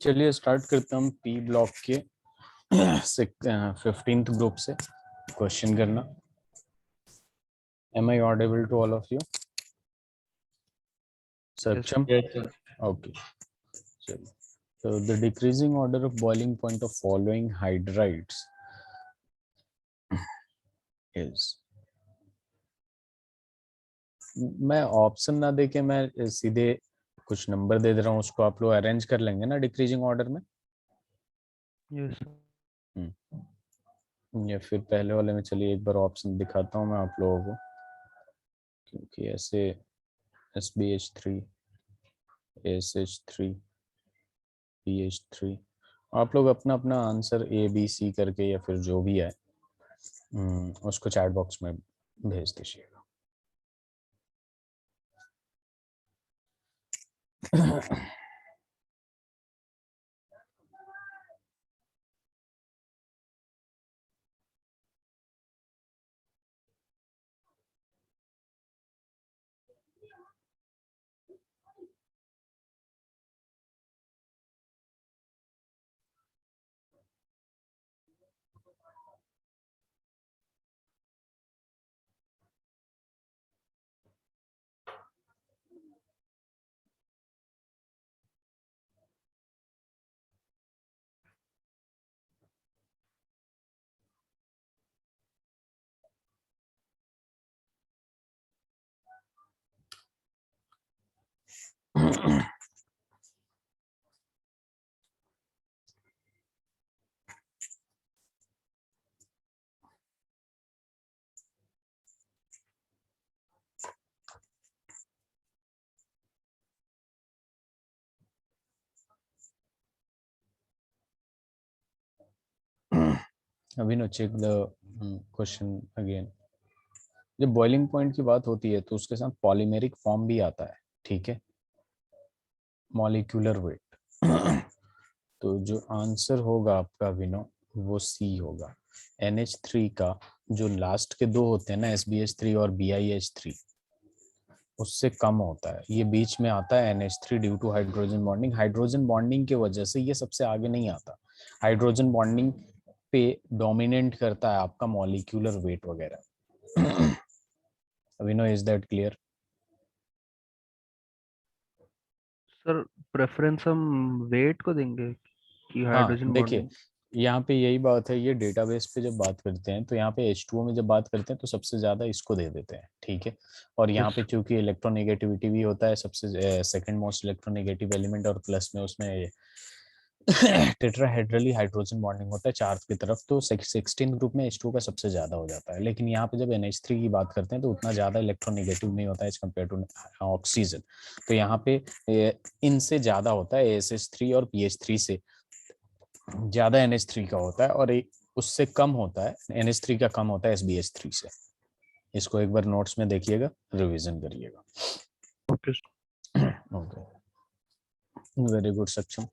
चलिए स्टार्ट करते हैं हम पी ब्लॉक के 15th ग्रुप से क्वेश्चन करना। Am I audible to all of you? Yes, Saksham? Yes, sir. Okay. चलिए. So the decreasing order of boiling point of following hydrides is. मैं option ना देके मैं सीधे कुछ नंबर दे रहा हूँ, उसको आप लोग अरेंज कर लेंगे ना डिक्रीजिंग ऑर्डर में, yes, sir. या फिर पहले वाले में। चलिए एक बार ऑप्शन दिखाता हूँ मैं आप लोगों को, क्योंकि ऐसे SbH3, ASH3, PH3 आप लोग अपना अपना आंसर ABC करके या फिर जो भी है उसको चैट बॉक्स में भेज दीजिएगा। अभी चेक द क्वेश्चन अगेन। जब बॉइलिंग पॉइंट की बात होती है तो उसके साथ पॉलीमेरिक फॉर्म भी आता है, ठीक है, मॉलिक्यूलर वेट। तो जो आंसर होगा आपका विनो वो सी होगा। NH3 का जो लास्ट के दो होते हैं ना, SbH3 और BiH3, उससे कम होता है। ये बीच में आता है NH3 due to hydrogen bonding. Hydrogen bonding की वजह से ये सबसे आगे नहीं आता। हाइड्रोजन बॉन्डिंग पे डोमिनेट करता है आपका मॉलिक्यूलर वेट वगैरह। Vino, is that clear? Sir preference हम वेट को देंगे कि हाँ हाइड्रोजन देखिए, बॉन्डिंग। यहाँ पे यही बात है। ये डेटाबेस पे जब बात करते हैं तो यहाँ पे H2O में जब बात करते हैं तो सबसे ज्यादा इसको दे देते हैं, ठीक है। और यहाँ यस पे चूंकि इलेक्ट्रोनेगेटिविटी भी होता है, सबसे सेकंड मोस्ट इलेक्ट्रोनेगेटिव एलिमेंट, और प्लस में उसमें टेट्राहेड्रली हाइड्रोजन बॉन्डिंग होता है चार्ज की तरफ, तो 16 ग्रुप में H2O का सबसे ज्यादा हो जाता है। लेकिन यहाँ पे जब NH3 की बात करते हैं तो उतना ज्यादा इलेक्ट्रोनेगेटिव नहीं होता है एज कम्पेयर टू ऑक्सीजन। तो यहाँ पे इनसे ज्यादा होता है, ASH3 और PH3 से ज्यादा NH3 का होता है, और उससे कम होता है, NH3 का कम होता है SbH3 से। इसको एक बार नोट्स में देखिएगा, रिवीजन करिएगा। ओके ओके, वेरी गुड सक्षम।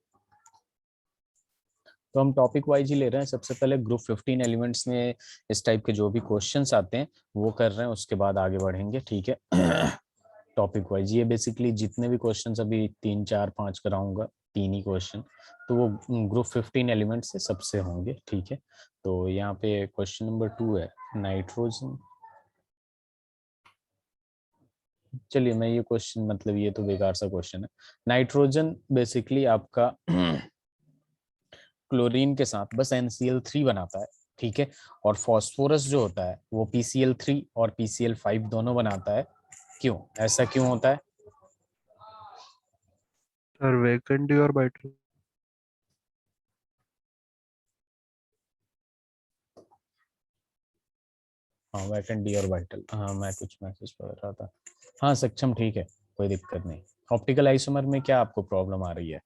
तो हम टॉपिक वाइज ही ले रहे हैं। सबसे पहले ग्रुप 15 एलिमेंट्स में इस टाइप के जो भी क्वेश्चंस आते हैं वो कर रहे हैं, उसके बाद आगे बढ़ेंगे, ठीक है। टॉपिक वाइज ये बेसिकली जितने भी क्वेश्चंस अभी 3 4 5 कराऊंगा, 3 ही क्वेश्चन, तो वो ग्रुप 15 एलिमेंट से सबसे होंगे, ठीक है। तो यहाँ पे क्वेश्चन नंबर 2 है नाइट्रोजन। चलिए मैं ये क्वेश्चन, मतलब ये तो बेकार सा क्वेश्चन है। नाइट्रोजन बेसिकली आपका क्लोरीन के साथ बस NCl3 बनाता है, ठीक है। और फास्फोरस जो होता है वो PCl3 और PCl5 दोनों बनाता है। क्यों, ऐसा क्यों होता है? सर, वैकेंट और बाइटल। हाँ, वैकेंट डी और वाइटल। हाँ, मैं कुछ मैसेज पढ़ रहा था। हाँ सक्षम, ठीक है, कोई दिक्कत नहीं। ऑप्टिकल आइसोमर में क्या आपको प्रॉब्लम आ रही है?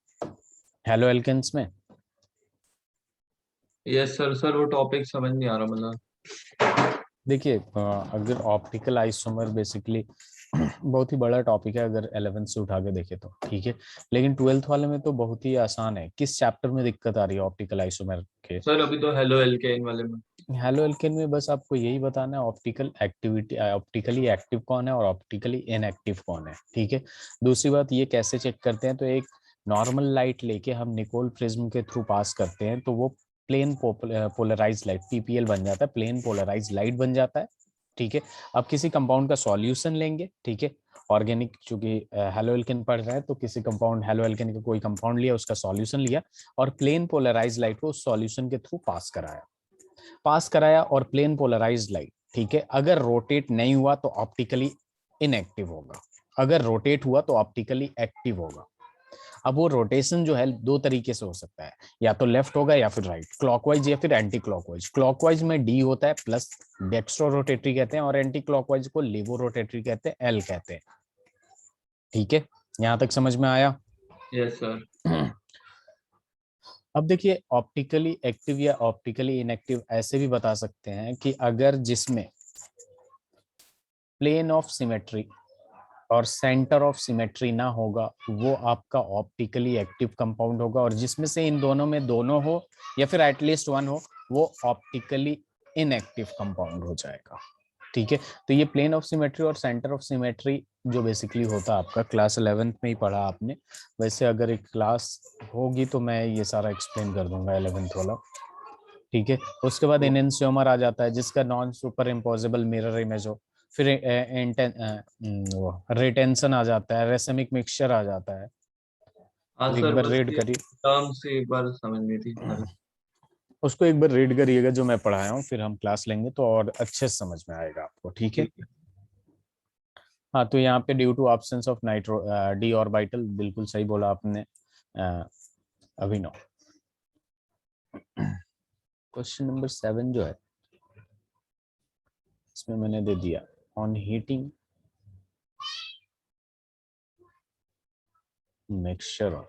हेलो एल्केन्स में? Yes sir. सर वो टॉपिक समझ नहीं आ रहा मतलब। देखिए अगर ऑप्टिकल आइसोमर बेसिकली बहुत ही बड़ा टॉपिक है अगर 11th से उठा के देखे तो, ठीक है। लेकिन 12th वाले में तो बहुत ही आसान है। किस चैप्टर में दिक्कत आ रही है ऑप्टिकल आइसोमर के? सर अभी तो हेलो एल्केन वाले में। हेलो एल्केन में बस आपको यही बताना है ऑप्टिकल एक्टिविटी, ऑप्टिकली एक्टिव कौन है और ऑप्टिकली इनएक्टिव कौन है, ठीक है। दूसरी बात, ये कैसे चेक करते हैं, तो एक नॉर्मल लाइट लेके हम निकोल प्रिज्म के थ्रू पास करते हैं तो वो प्लेन पोलराइज लाइट पीपीएल बन जाता है, प्लेन पोलराइज लाइट बन जाता है। ठीक है, अब किसी कंपाउंड का सॉल्यूशन लेंगे, ठीक है, ऑर्गेनिक चूंकि हेलो एल्केन पढ़ रहे हैं तो किसी कंपाउंड हेलो एल्केन का कोई कंपाउंड लिया, उसका सॉल्यूशन लिया और प्लेन पोलराइज लाइट को उस सॉल्यूशन के थ्रू पास कराया और प्लेन पोलराइज लाइट, ठीक है, अगर रोटेट नहीं हुआ तो ऑप्टिकली इनएक्टिव होगा, अगर रोटेट हुआ तो ऑप्टिकली एक्टिव होगा। अब वो रोटेशन जो है दो तरीके से हो सकता है, या तो लेफ्ट होगा या फिर राइट, क्लॉकवाइज या फिर एंटी क्लॉकवाइज। क्लॉकवाइज में डी होता है प्लस डेक्स्ट्रो रोटेटरी कहते हैं, और एंटी क्लॉकवाइज को लेवो रोटेटरी कहते हैं, एल कहते हैं। ठीक है, यहां तक समझ में आया? Yes sir. अब देखिए, ऑप्टिकली एक्टिव या ऑप्टिकली इनएक्टिव ऐसे भी बता सकते हैं कि अगर जिसमें प्लेन ऑफ सिमेट्री और सेंटर ऑफ सिमेट्री ना होगा वो आपका ऑप्टिकली एक्टिव कंपाउंड होगा, और जिसमें से इन दोनों में दोनों हो या फिर एटलीस्ट वन हो वो ऑप्टिकली इनएक्टिव कंपाउंड हो जाएगा। ठीक है, तो ये प्लेन ऑफ सिमेट्री और सेंटर ऑफ सिमेट्री जो बेसिकली होता है आपका क्लास 11th में ही पढ़ा आपने। वैसे अगर एक क्लास होगी तो मैं ये सारा एक्सप्लेन कर दूंगा 11th वाला। ठीक है, उसके बाद एनेंशियोमर आ जाता है जिसका non super imposable mirror image हो, फिर रिटेंशन आ जाता है, रेसमिक मिक्सचर आ जाता है। हाँ तो एक सर, बार बस रीड ये करिए, टर्म्स एक बार समझनी थी अभी। उसको एक बार रीड करिएगा जो मैं पढ़ाया हूँ, फिर हम क्लास लेंगे तो और अच्छे से समझ में आएगा आपको। ठीक है, ठीक है। हाँ, तो यहाँ पे due to absence of nitro D orbital, बिल्कुल सही बोला आपने अभिनव। क्वेश्चन नंबर 7 जो है इसमें मैंने दे दिया, on heating mixture of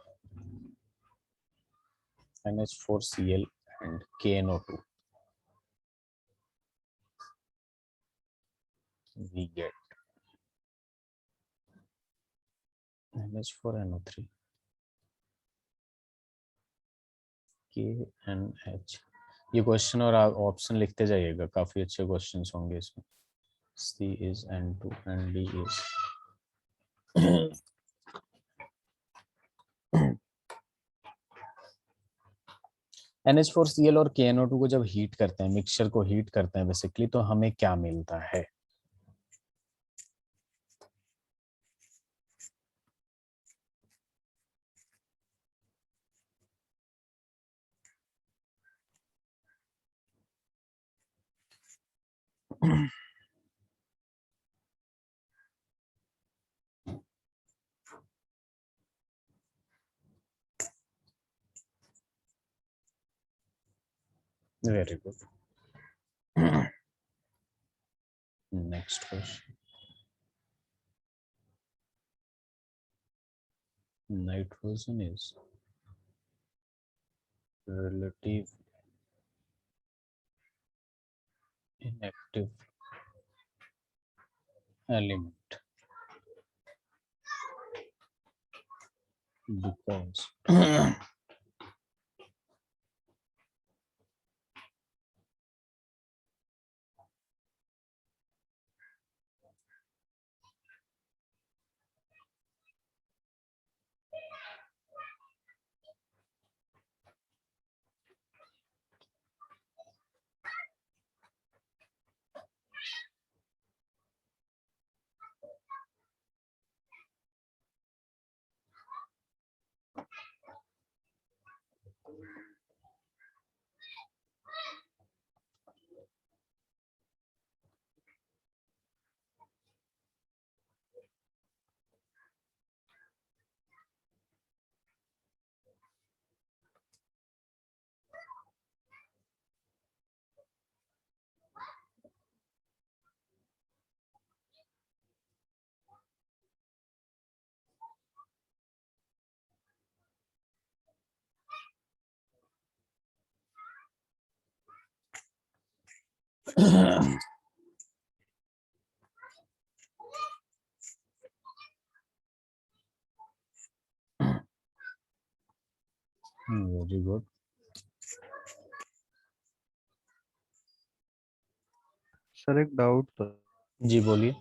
NH4Cl and KNO2 we get NH4NO3 KNH। ये क्वेश्चन और आप ऑप्शन लिखते जाइएगा, काफी अच्छे क्वेश्चंस होंगे इसमें। C is N2 and D is NH4Cl और KNO2 को जब हीट करते हैं, मिक्सचर को हीट करते हैं बेसिकली, तो हमें क्या मिलता है? Very good. Next question, nitrogen is relative inactive element because very good. Sir एक डाउट था। जी बोलिए।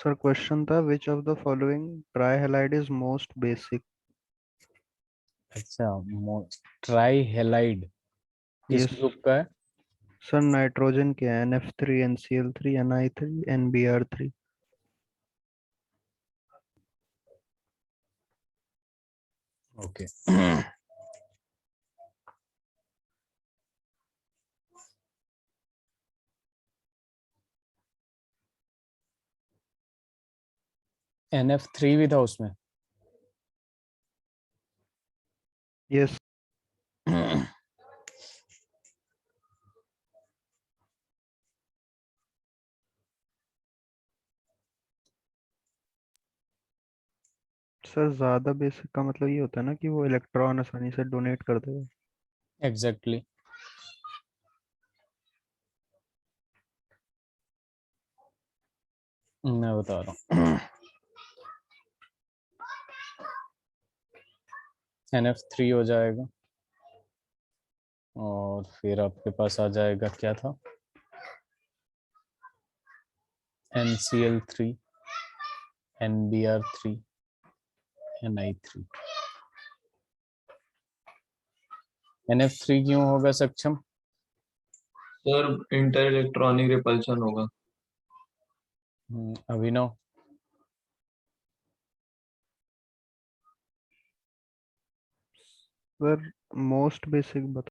सर क्वेश्चन था which of the following trihalide is most basic. अच्छा, ट्राई हेलाइड किस यस ग्रुप का है? सर, नाइट्रोजन के है NF3 NCl3 Ni3 NBr3। Okay. NF3 भी था उसमें? यस सर, ज्यादा बेसिक का मतलब ये होता है ना कि वो इलेक्ट्रॉन आसानी से डोनेट कर देगा। एग्जैक्टली। मैं बता रहा हूँ। NF3 हो जाएगा, और फिर आपके पास आ जाएगा, क्या था, NCl3 NBr3 Ni3। NF3 क्यों होगा सक्षम? सर इंटर इलेक्ट्रॉनिक रिपल्शन होगा। अभिनव? सर मोस्ट बेसिक बता।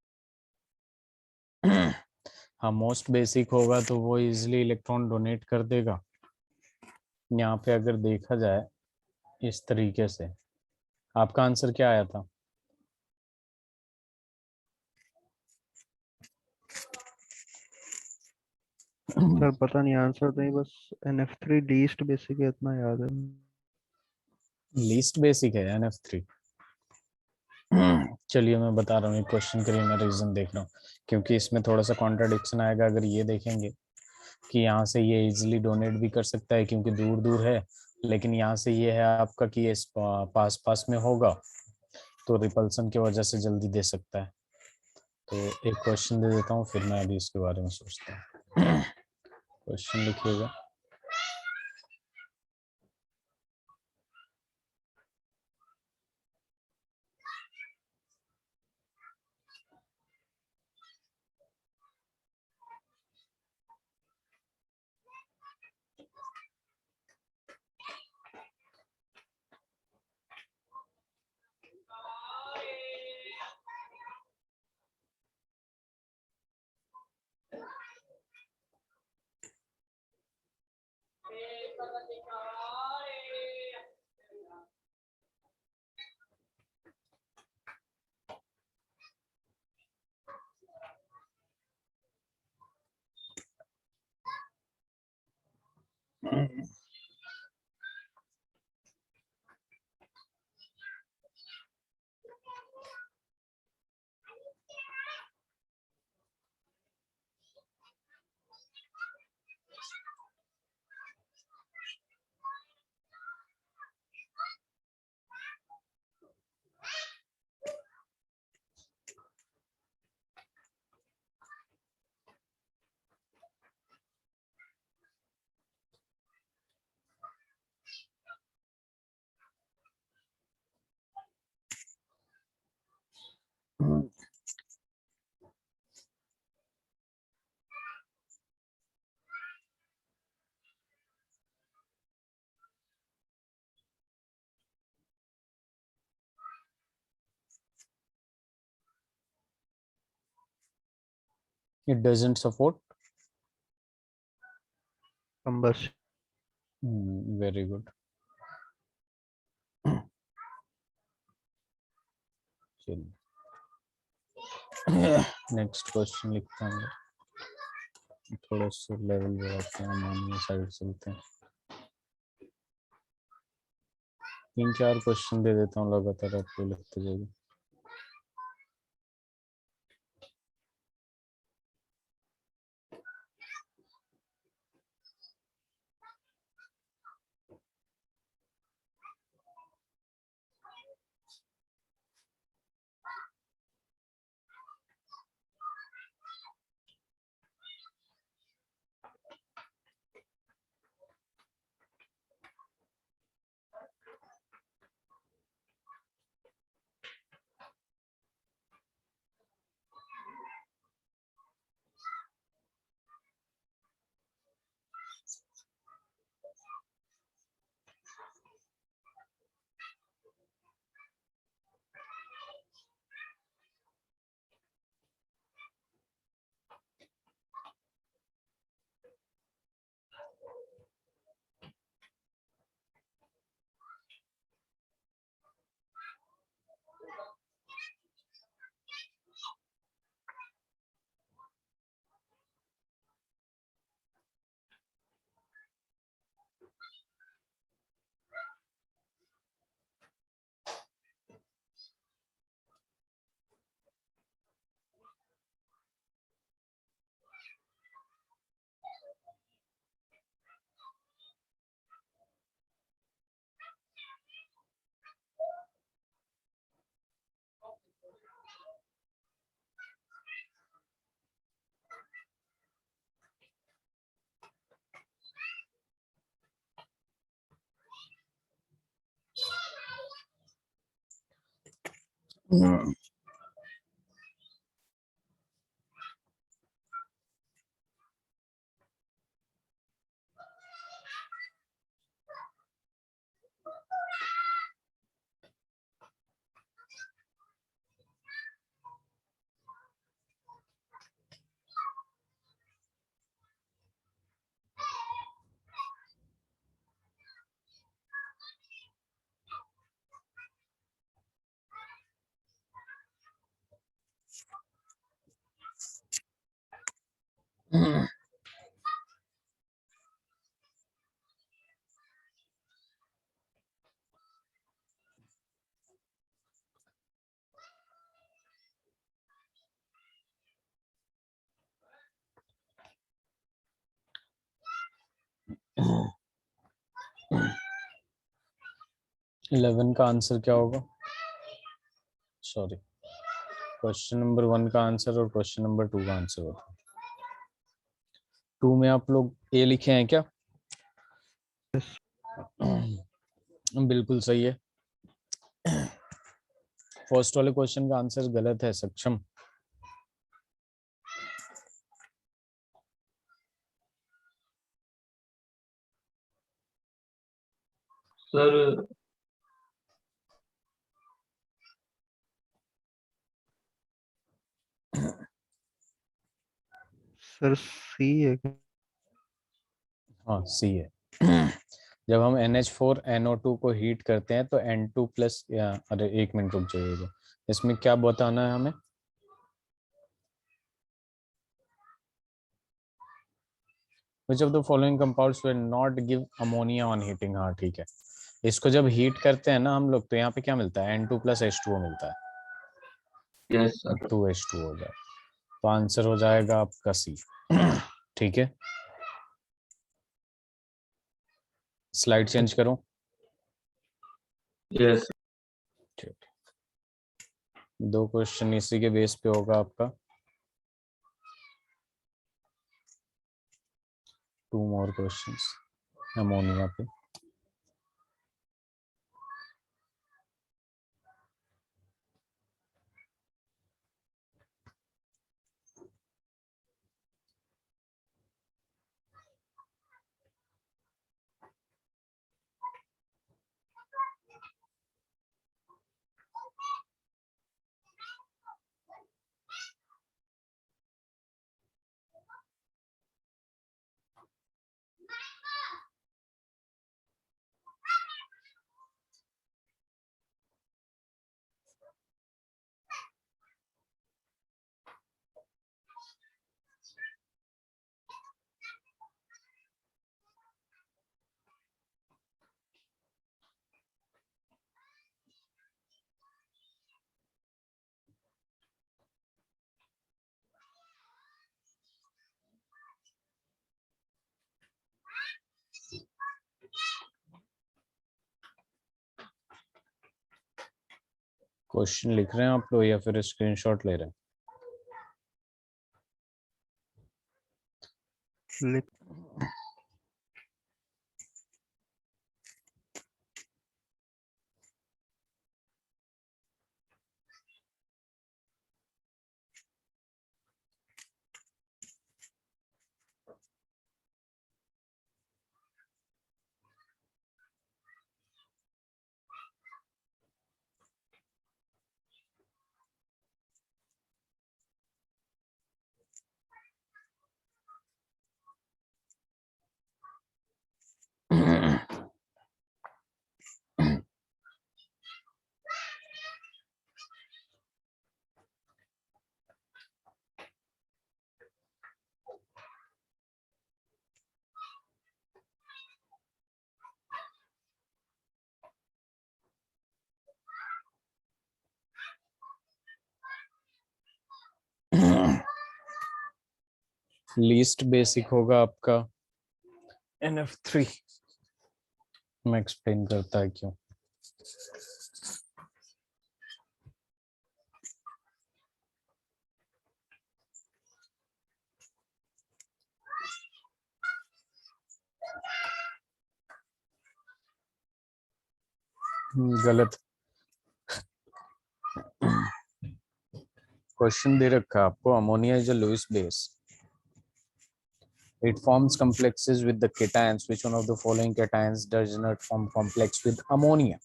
हाँ, मोस्ट बेसिक होगा तो वो इजिली इलेक्ट्रॉन डोनेट कर देगा। यहाँ पे अगर देखा जाए इस तरीके से, आपका आंसर क्या आया था? सर पता नहीं, आंसर नहीं, बस NF3 लीस्ट बेसिक है इतना याद है। लीस्ट बेसिक है NF3? चलिए मैं बता रहा हूँ, एक क्वेश्चन के लिए मैं रीजन देख रहा हूँ, क्योंकि इसमें थोड़ा सा कॉन्ट्राडिक्शन आएगा अगर ये देखेंगे कि यहाँ से ये इजिली डोनेट भी कर सकता है क्योंकि दूर दूर है, लेकिन यहाँ से ये है आपका कि ये पास पास में होगा, तो रिपल्सन की वजह से जल्दी दे सकता है। तो एक क्वेश्चन दे देता हूँ, फिर मैं अभी इसके बारे में सोचता हूँ। क्वेश्चन लिखिएगा। It doesn't support. Combust. Very good. चलिए नेक्स्ट क्वेश्चन लिखता हूँ, थोड़ा सा लेवल बढ़ाते हैं, मानवीय साइड चलते हैं। 3-4 क्वेश्चन दे देता हूँ लगातार, आपको लिखते जाइए। 11 का आंसर क्या होगा? सॉरी, क्वेश्चन नंबर 1 का आंसर और क्वेश्चन नंबर 2 का आंसर होता है। 2 में आप लोग ए लिखे हैं क्या? बिल्कुल सही है। फर्स्ट वाले क्वेश्चन का आंसर गलत है सक्षम। सर सर सी है क्या? हाँ सी है। जब हम NH4NO2 को हीट करते हैं तो N2 प्लस, अरे एक मिनट रुक जाइएगा, इसमें क्या बताना है हमें? Which of the following compounds will not give ammonia on heating? हाँ ठीक है, इसको जब हीट करते हैं ना हम लोग तो यहाँ पे क्या मिलता है? N2 प्लस H2O मिलता है, यस सर 2H2 हो जाए, तो आंसर हो जाएगा आपका सी। ठीक है, स्लाइड चेंज करो। यस ठीक, 2 क्वेश्चन इसी के बेस पे होगा आपका। 2 more questions अमोनिया पे। क्वेश्चन लिख रहे हैं आप लोग या फिर स्क्रीनशॉट ले रहे हैं? लिख लीस्ट बेसिक होगा आपका NF3। मैं एक्सप्लेन करता है क्यों। गलत। क्वेश्चन दे रखा है आपको, ammonia is a Lewis base, it forms complexes with the cations, which one of the following cations does not form complex with ammonia?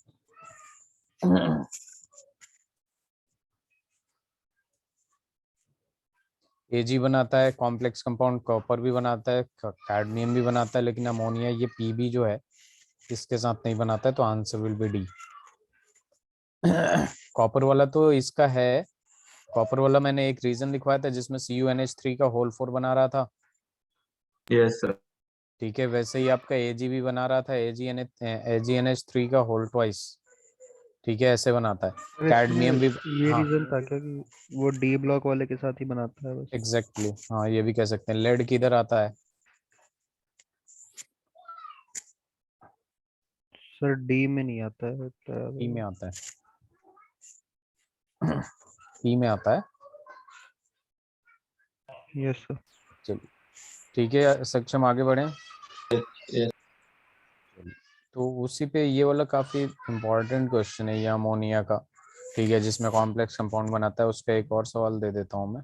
Ag बनाता है कॉम्प्लेक्स कंपाउंड, कॉपर भी बनाता है, कैडमियम भी बनाता है, लेकिन अमोनिया ये Pb जो है इसके साथ नहीं बनाता है, तो answer will B D. Copper वाला तो इसका है, कॉपर वाला मैंने एक रीजन लिखवाया था जिसमें CuNH3 का होल 4 बना रहा था, यस सर। ठीक है। वैसे ही आपका Ag भी बना रहा था, AgNH3 का होल ट्वाइस, ठीक है, ऐसे बनाता है। और कैडमियम इसमें भी, ये हाँ रीजन था क्या कि वो डी ब्लॉक वाले के साथ ही बनाता है बस? एग्जैक्टली हाँ, ये भी कह सकते हैं। लेड किधर आता है? सर डी में नहीं आता है ई में आता है, ई में आता है। Yes sir. चलिए ठीक है, सक्षम आगे बढ़े। यस तो उसी पे ये वाला काफी इंपॉर्टेंट क्वेश्चन है ये अमोनिया का, ठीक है, जिसमें कॉम्प्लेक्स कंपाउंड बनाता है। उसका एक और सवाल दे देता हूँ मैं,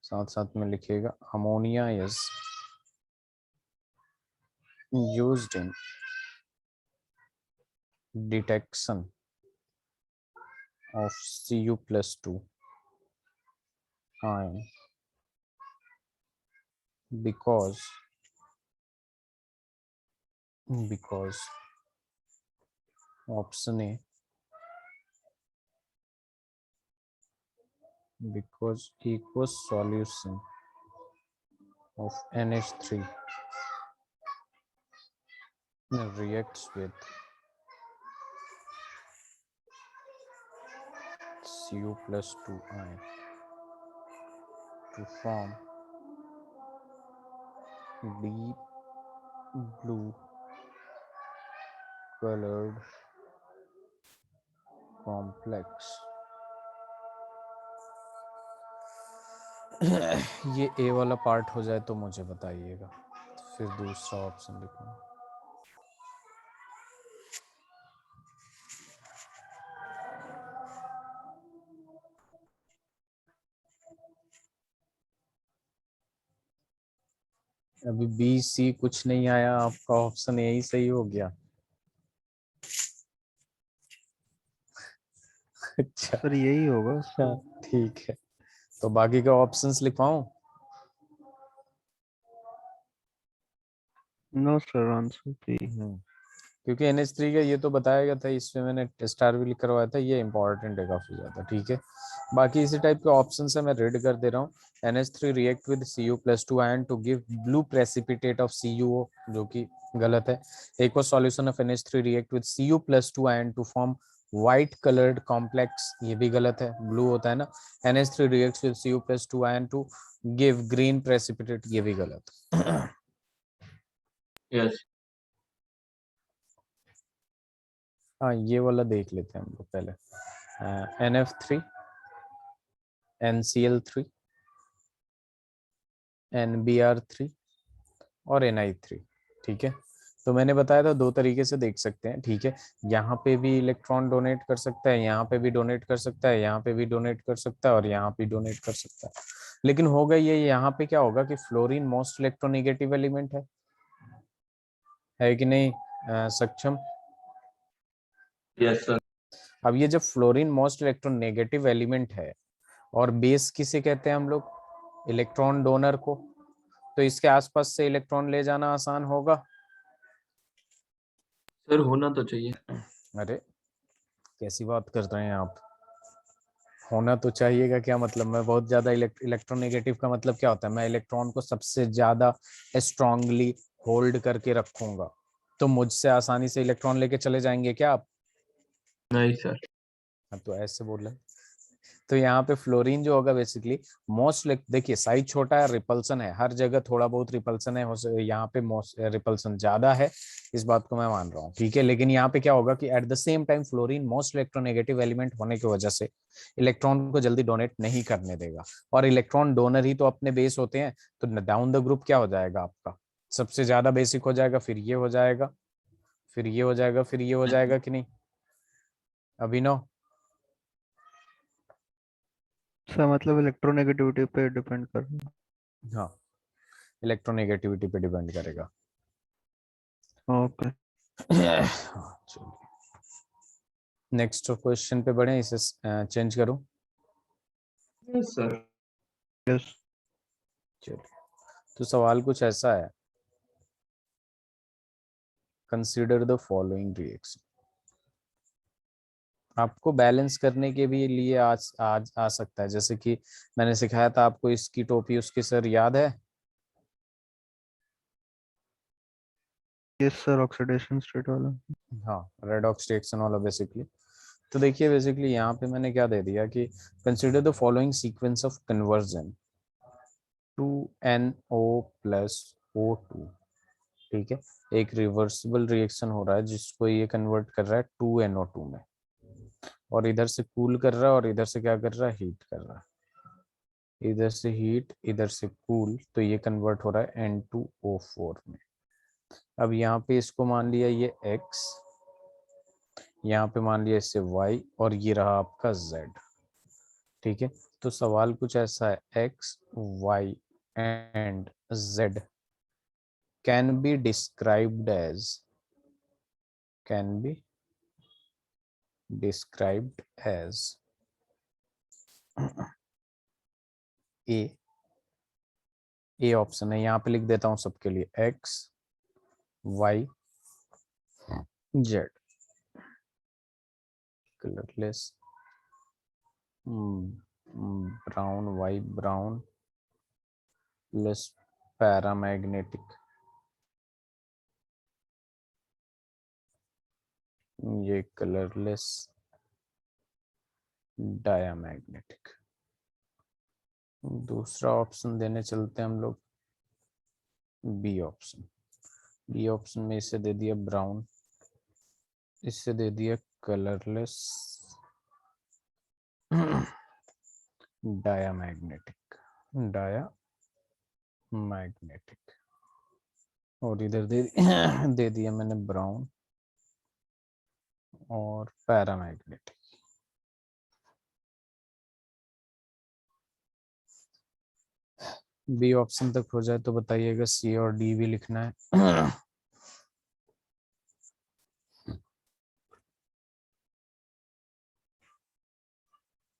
साथ साथ में लिखिएगा। Ammonia is used in detection of Cu+2 ion because option A, because aqueous solution of NH3 reacts with Cu+2 ion to form deep blue colored complex। ये ए वाला पार्ट हो जाए तो मुझे बताइएगा, फिर दूसरा ऑप्शन लिखूंगा। अभी बी सी कुछ नहीं आया, आपका ऑप्शन यही सही हो गया। अच्छा सर यही होगा। अच्छा ठीक है, तो बाकी का ऑप्शंस लिखवाऊं? No sir, answer B. क्योंकि NH3 का ये तो बताया गया था, इसमें मैंने स्टार भी लिख करवाया था, ये इंपॉर्टेंट है काफी ज्यादा, ठीक है। बाकी इसी टाइप के ऑप्शन है, मैं रीड कर दे रहा हूँ। NH3 react with Cu+2 ion to give blue precipitate of CuO, जो कि गलत है। aqueous solution of NH3 react with Cu+2 ion to form white coloured complex, ये भी गलत है, ब्लू होता है ना। NH3 reacts with Cu+2 ion to give green precipitate, ये भी गलत। यस हाँ ये वाला देख लेते हैं हम लोग पहले। NF3, NCl3, NBr3 और Ni3, ठीक है। तो मैंने बताया था दो तरीके से देख सकते हैं, ठीक है। यहाँ पे भी इलेक्ट्रॉन डोनेट कर सकता है, यहाँ पे भी डोनेट कर सकता है, यहाँ पे भी डोनेट कर सकता है और यहाँ पे डोनेट कर सकता है। लेकिन होगा ये, यहाँ पे क्या होगा कि फ्लोरीन मोस्ट इलेक्ट्रोनेगेटिव एलिमेंट है कि नहीं सक्षम? Yes sir. अब ये जब फ्लोरीन मोस्ट इलेक्ट्रोनेगेटिव एलिमेंट है और बेस किसे कहते हैं हम लोग? इलेक्ट्रॉन डोनर को, तो इसके आसपास से इलेक्ट्रॉन ले जाना आसान होगा। सर होना तो चाहिए। अरे कैसी बात कर रहे हैं आप, होना तो चाहिएगा क्या मतलब? मैं बहुत ज्यादा इलेक्ट्रोनेगेटिव का मतलब क्या होता है? मैं इलेक्ट्रॉन को सबसे ज्यादा स्ट्रांगली होल्ड करके रखूंगा, तो मुझसे आसानी से इलेक्ट्रॉन लेके चले जाएंगे क्या आप? नहीं सर। हाँ, तो ऐसे बोल रहे हैं। तो यहाँ पे फ्लोरीन जो होगा बेसिकली मोस्ट, देखिए साइज छोटा है, रिपल्सन है, हर जगह थोड़ा बहुत रिपल्सन है, यहाँ पे मोस्ट रिपल्सन ज्यादा है, इस बात को मैं मान रहा हूँ, ठीक है। लेकिन यहाँ पे क्या होगा कि at the same time fluorine most electronegative element होने की वजह से इलेक्ट्रॉन को जल्दी डोनेट नहीं करने देगा, और इलेक्ट्रॉन डोनर ही तो अपने बेस होते हैं। तो डाउन द ग्रुप क्या हो जाएगा आपका? सबसे ज्यादा बेसिक हो जाएगा, फिर ये हो जाएगा, फिर ये हो जाएगा, फिर ये हो जाएगा कि नहीं अभिनव? सर मतलब इलेक्ट्रोनेगेटिविटी पे डिपेंड कर रहा हाँ, इलेक्ट्रोनेगेटिविटी पे डिपेंड करेगा। है। ओके। हाँ, चलिए नेक्स्ट क्वेश्चन पे बढ़े, इसे चेंज करूं। Yes sir. यस। चलिए, तो सवाल कुछ ऐसा है, कंसीडर द फॉलोइंग रिएक्शन। आपको बैलेंस करने के भी लिए आज आज आ सकता है, जैसे कि मैंने सिखाया था आपको, इसकी टोपी उसकी सर याद है। यस सर, ऑक्सीडेशन स्टेट वाला। हाँ, रेडॉक्स रिएक्शन वाला बेसिकली। तो देखिए बेसिकली यहाँ पे मैंने क्या दे दिया कि consider the following sequence of conversion 2NO plus O2। ठीक है, एक रिवर्सिबल रिएक्शन हो रहा है जिसको ये कन्वर्ट कर रहा है 2NO2 में, और इधर से कूल कर रहा है और इधर से क्या कर रहा है, हीट कर रहा है। इधर से हीट इधर से कूल, तो ये कन्वर्ट हो रहा है N2O4 में। अब यहाँ पे इसको मान लिया ये X, यहाँ पे मान लिया इससे Y, और ये रहा आपका Z। ठीक है, तो सवाल कुछ ऐसा है, X, Y and Z can be described as can be described as A option है, यहाँ पे लिख देता हूँ सबके लिए, X, Y, Z, colourless, brown, Y brown plus paramagnetic, ये कलरलेस डायामैग्नेटिक। दूसरा ऑप्शन देने चलते हैं हम लोग, बी ऑप्शन। बी ऑप्शन में इसे दे दिया ब्राउन, इससे दे दिया कलरलेस डायामैग्नेटिक, डायामैग्नेटिक, और इधर दे दे दिया मैंने ब्राउन और पैरामैग्नेटिक। बी ऑप्शन तक हो जाए तो बताइएगा, सी और डी भी लिखना है।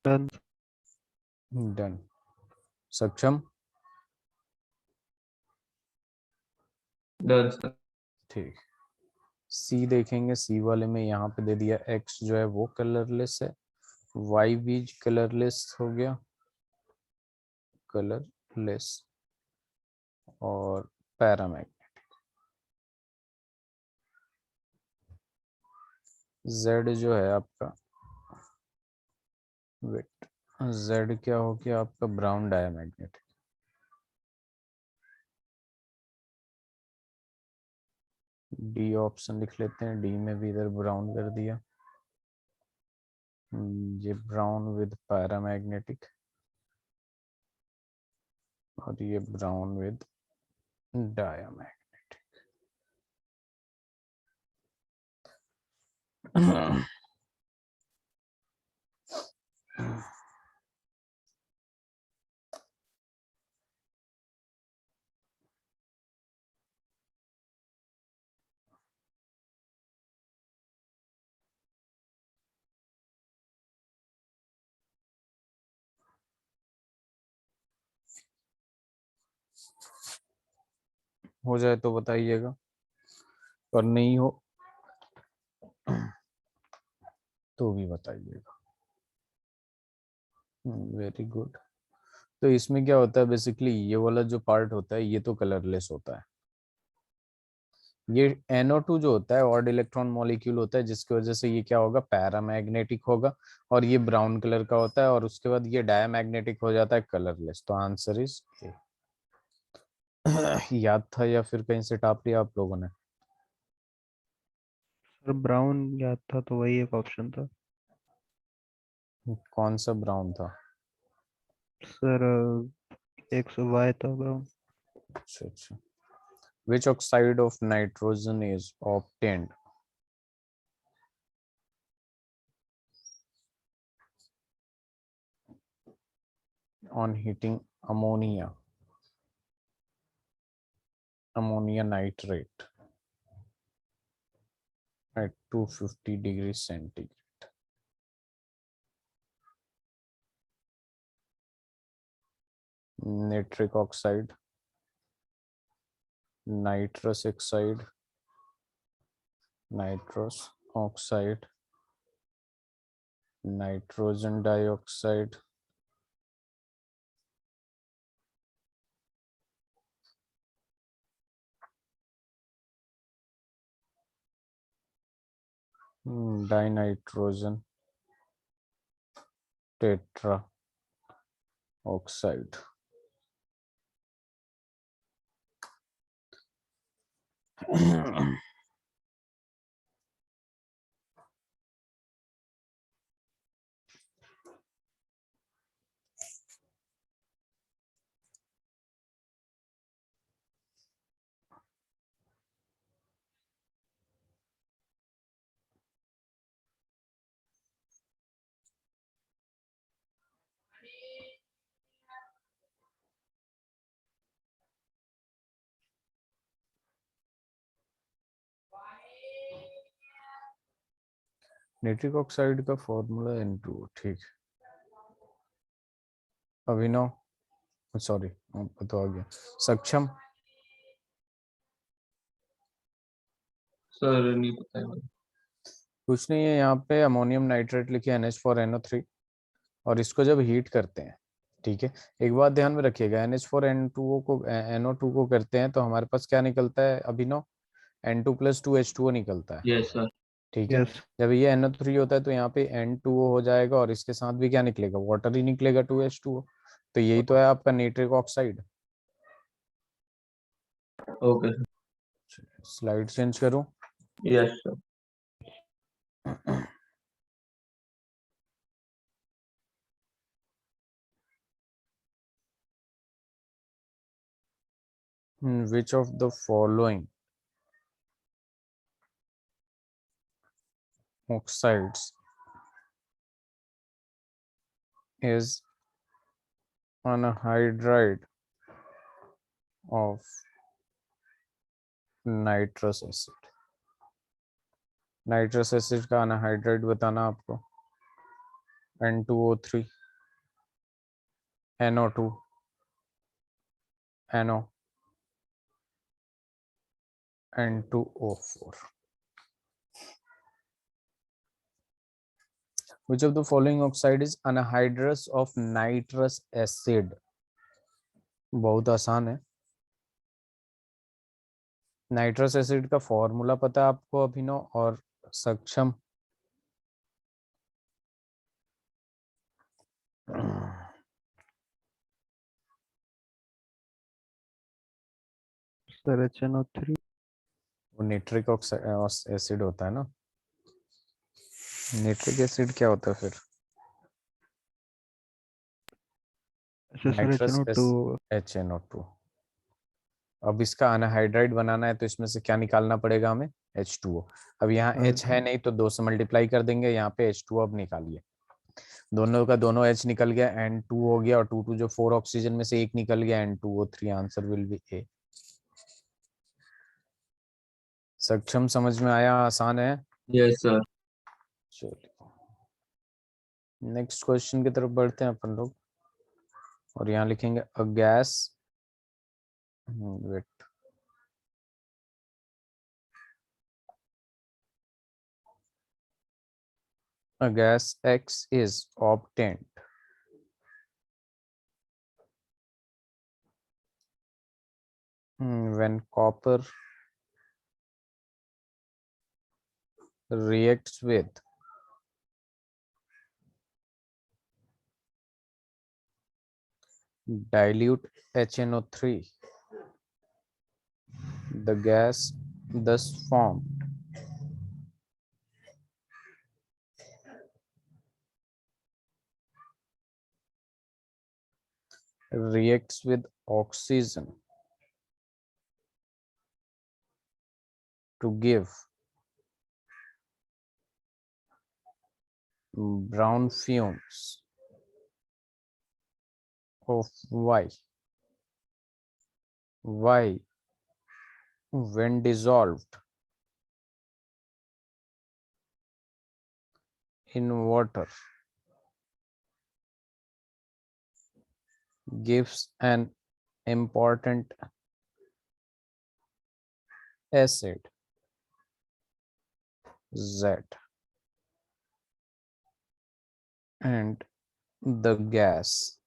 डन। डन, सक्षम, डन सर। ठीक। सी देखेंगे, सी वाले में यहाँ पे दे दिया एक्स जो है वो कलरलेस है, वाई भी कलरलेस हो गया, कलरलेस, और पैरामैग्नेटिक। जेड जो है आपका, वेट, जेड क्या हो गया आपका, ब्राउन डायामैग्नेटिक। डी ऑप्शन लिख लेते हैं, डी में भी इधर ब्राउन कर दिया, ये ब्राउन विद पैरामैग्नेटिक, और ये ब्राउन विद डायामैग्नेटिक। हो जाए तो बताइएगा, और नहीं हो तो भी बताइएगा। Very good. तो इसमें क्या होता है बेसिकली, ये वाला जो पार्ट होता है ये तो कलरलेस होता है। ये NO2 जो होता है ऑड इलेक्ट्रॉन मॉलिक्यूल होता है, जिसकी वजह से ये क्या होगा, पैरामैग्नेटिक होगा, और ये ब्राउन कलर का होता है, और उसके बाद ये डायामैग्नेटिक हो जाता है कलरलेस। तो आंसर इज ए। याद था या फिर कहीं से टाप लिया आप लोगों ने? सर ब्राउन याद था तो वही एक ऑप्शन था। कौन सा ब्राउन था? सर एक सौ वाई था ब्राउन। अच्छा अच्छा। Which oxide of nitrogen is obtained on heating ammonia nitrate at 250 degrees centigrade. Nitric oxide, nitrous oxide, nitrous oxide, nitrogen dioxide, dinitrogen tetra oxide. Nitric oxide का फॉर्मूला N2, ठीक। अभिनव, sorry तो आ गया। सक्षम, sir नहीं पता है मुझे। कुछ नहीं है, यहाँ पे अमोनियम नाइट्रेट लिखे NH4NO3 और इसको जब हीट करते हैं, ठीक है, एक बात ध्यान में रखिएगा, NH4N2 को NO2 को करते हैं तो हमारे पास क्या निकलता है अभिनव? N2+2 H2O निकलता है, यस सर। ठीक है। यस जब ये NO3 होता है तो यहाँ पे N2O हो जाएगा और इसके साथ भी क्या निकलेगा? वाटर ही निकलेगा, 2H2O। तो यही तो है आपका nitric oxide. Okay sir. Slide change करूं? Yes sir. Which of the following oxides is anhydride of nitrous acid? Nitrous acid का अनहाइड्राइड बताना आपको। N2O3, NO2, NO, N2O4. Which of the following oxide is anhydrous of nitrous acid? बहुत आसान है। Nitrous acid का formula पता है आपको अभिनव और सक्षम? Sir HNO3। वो नाइट्रिक एसिड होता है ना। नाइट्रिक एसिड क्या होता है फिर? अच्छा सर नाइट्रस HNO2। HNO2। अब इसका अनहाइड्राइड बनाना है तो इसमें से क्या निकालना पड़ेगा हमें? H2O। अब यहाँ H है नहीं तो 2 से मल्टीप्लाई कर देंगे, यहाँ पे H2O अब निकालिए। दोनों का दोनों H निकल गया, N2 हो गया और 2 जो 4 ऑक्सीजन में से एक निकल गया, N2O3। Answer will be A. Saksham, समझ में आया? आसान है। Yes sir. चलिए नेक्स्ट क्वेश्चन की तरफ बढ़ते हैं अपन लोग और यहाँ लिखेंगे a gas, wait, a gas X is obtained when copper reacts with dilute HNO3. The gas thus formed reacts with oxygen to give brown fumes of Y. Y, when dissolved in water, gives an important acid Z, and the gas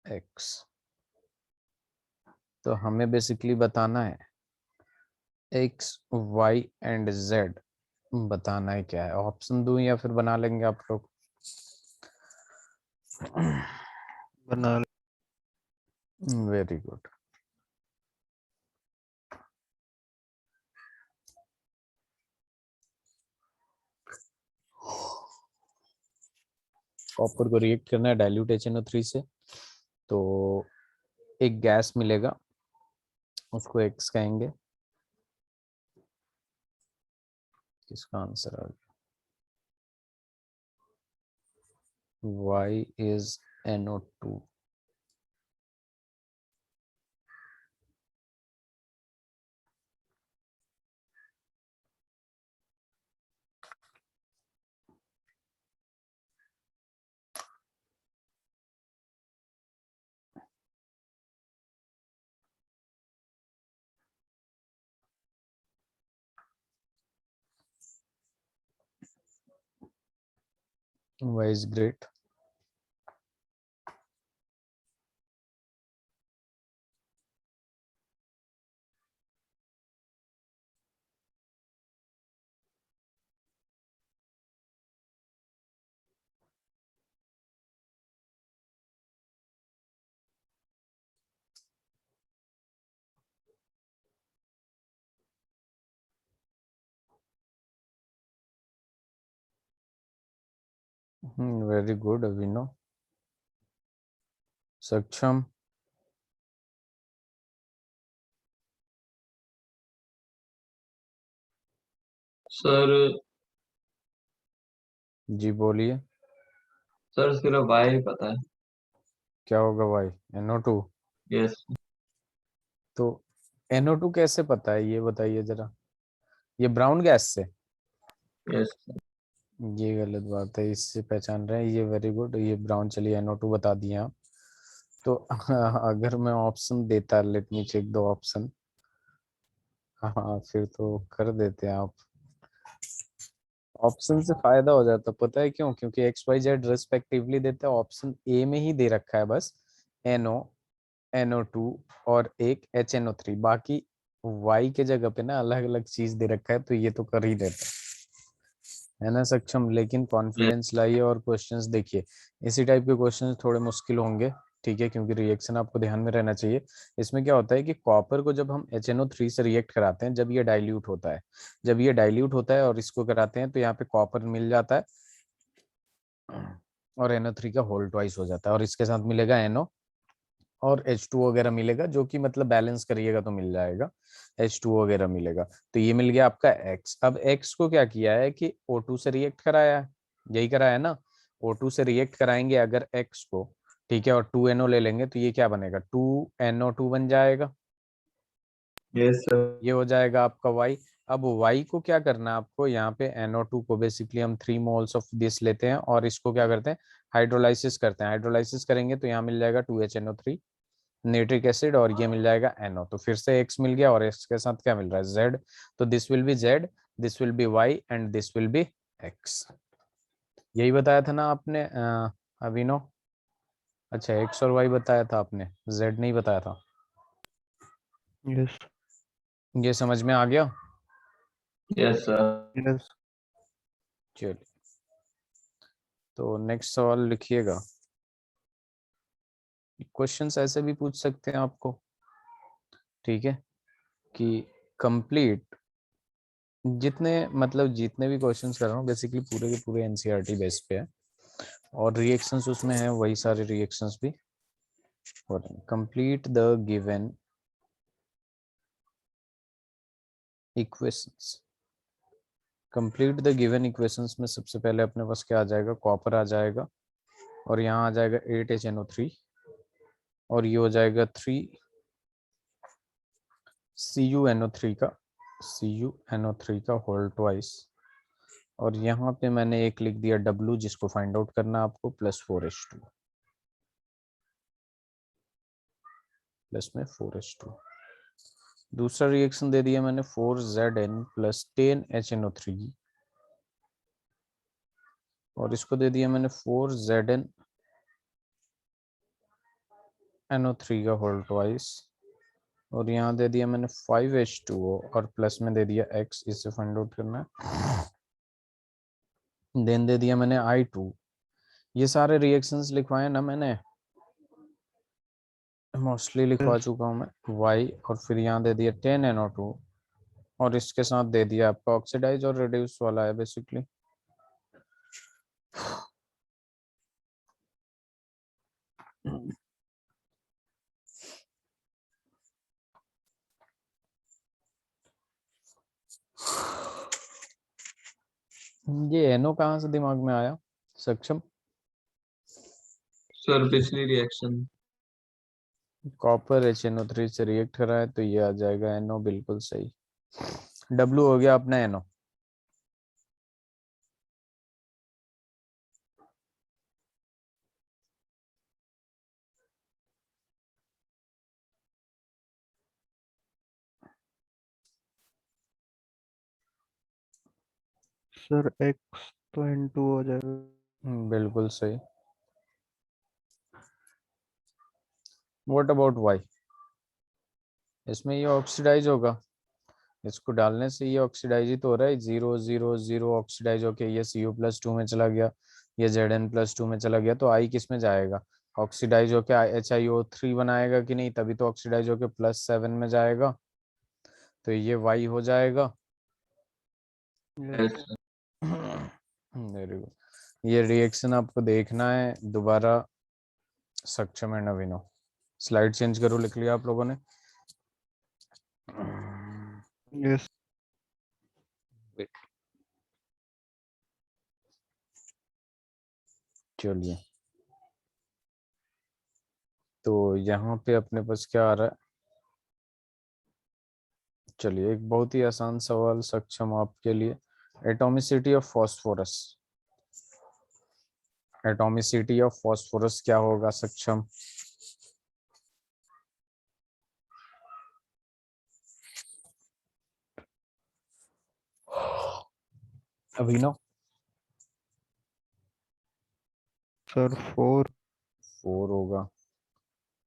X. तो हमें basically बताना है X, Y and Z, बताना है क्या है। Option दूं या फिर बना लेंगे आप लोग? बना ले। Very good. कॉपर को रिएक्ट करना है डाइल्यूट HNO3 से, तो एक गैस मिलेगा, उसको X कहेंगे। किसका आंसर आ गया? Y is NO2. Y is great. Very good, Avino. सक्षम, सर जी बोलिए। सर सिर्फ वाई पता है। क्या होगा Y? NO2। यस। तो NO2 कैसे पता है ये बताइए जरा, ये ब्राउन गैस से? यस। ये गलत बात है, इससे पहचान रहे हैं ये। वेरी गुड, ये ब्राउन, चलिए NO2 बता दिए आप। तो अगर मैं ऑप्शन देता, लेट मी चेक दो ऑप्शन। हाँ फिर तो कर देते आप। ऑप्शन से फायदा हो जाता, पता है क्यों? क्योंकि XYZ रेस्पेक्टिवली देता है, ऑप्शन ए में ही दे रखा है बस NO, NO2 और एक HNO3, बाकी Y के जगह पे ना अलग अलग चीज दे रखा है, तो ये तो कर ही देता है ना सक्षम। लेकिन कॉन्फिडेंस लाइए और क्वेश्चंस देखिए, इसी टाइप के क्वेश्चंस थोड़े मुश्किल होंगे, ठीक है, क्योंकि रिएक्शन आपको ध्यान में रहना चाहिए। इसमें क्या होता है कि कॉपर को जब हम HNO3 से रिएक्ट कराते हैं, जब ये डाइल्यूट होता है, जब ये डाइल्यूट होता है और इसको कराते हैं, तो यहाँ पे कॉपर मिल जाता है और NO3 का होल ट्वाइस हो जाता है, और इसके साथ मिलेगा NO और H2 वगैरह मिलेगा, जो कि मतलब बैलेंस करिएगा तो मिल जाएगा, H2 वगैरह मिलेगा। तो ये मिल गया आपका X। अब X को क्या किया है कि O2 से रिएक्ट कराया है, यही कराया है ना। O2 से रिएक्ट कराएंगे अगर X को, ठीक है, और 2NO ले लेंगे, तो ये क्या बनेगा? 2NO2 बन जाएगा। Yes sir. ये हो जाएगा आपका Y। अब Y को क्या करना है आपको, यहाँ पे NO2 को बेसिकली हम 3 मोल्स ऑफ दिस लेते हैं और इसको क्या करते हैं, हाइड्रोलाइसिस करते हैं। हाइड्रोलाइसिस करेंगे तो यहाँ मिल जाएगा 2HNO3 नाइट्रिक एसिड, और ये मिल जाएगा NO। तो फिर से X मिल गया, और X के साथ क्या मिल रहा है? Z। तो this will be Z, this will be Y and this will be X। यही बताया था ना आपने अभिनव? अच्छा, X और Y बताया था आपने, Z नहीं बताया था। यस। ये समझ में आ गया? Yes sir. यस। चलिए, तो नेक्स्ट सवाल लिखिएगा। क्वेश्चंस ऐसे भी पूछ सकते हैं आपको, ठीक है, कि कंप्लीट, जितने मतलब जितने भी क्वेश्चंस कर रहा हूँ बेसिकली पूरे के पूरे NCERT बेस पे है, और रिएक्शंस उसमें है वही सारे रिएक्शंस भी हो रहे हैं। Complete the given equations. Complete the given equations में सबसे पहले अपने पास क्या आ जाएगा? कॉपर आ जाएगा, और यहाँ आ जाएगा 8HNO3 और ये हो जाएगा 3CuNO3 का होल ट्वाइस। और यहाँ पे मैंने एक लिख दिया W जिसको फाइंड आउट करना आपको +4H2 प्लस में 4H2। दूसरा रिएक्शन दे दिया मैंने 4Zn + 10HNO3 और इसको दे दिया मैंने 4ZnNO3 का होल ट्वाइस और यहाँ दे दिया मैंने 5H2O और प्लस में दे दिया X, इससे फाइंड आउट करना है। देन दे दिया मैंने I2। ये सारे रिएक्शंस लिखवाए ना मैंने, मोस्टली लिखवा चुका हूँ मैं। Y और फिर यहाँ दे दिया 10NO2 और इसके साथ दे दिया आपका ऑक्सीडाइज और रिड्यूस वाला है बेसिकली। ये NO कहाँ से दिमाग में आया सक्षम? सर पिछली रिएक्शन कॉपर HNO3 से रिएक्ट करा है तो ये आ जाएगा NO, बिल्कुल सही। W हो गया अपना NO। सर X तो N2 हो जाएगा। बिल्कुल सही। What about Y? इसमें ये ऑक्सीडाइज होगा, इसको डालने से ये ऑक्सीडाइज ही तो हो रहा है। 0 0 0 ऑक्सीडाइज होके ये Cu+2 में चला गया, ये Zn+2 में चला गया, तो I किस में जाएगा? ऑक्सीडाइज होके HiO3 बनाएगा कि नहीं, तभी तो ऑक्सीडाइज होके +7 में जाएगा, तो ये Y हो जाएगा। Yes. Very good. ये रिएक्शन आपको देखना है दोबारा सक्षम एंड अभिनव। स्लाइड चेंज करो, लिख लिया आप लोगों ने? Yes. चलिए, तो यहाँ पे अपने पास क्या आ रहा है? चलिए, एक बहुत ही आसान सवाल सक्षम आपके लिए। Atomicity of phosphorus, atomicity of phosphorus क्या होगा सक्षम? अभिनव? सर 4। 4 होगा,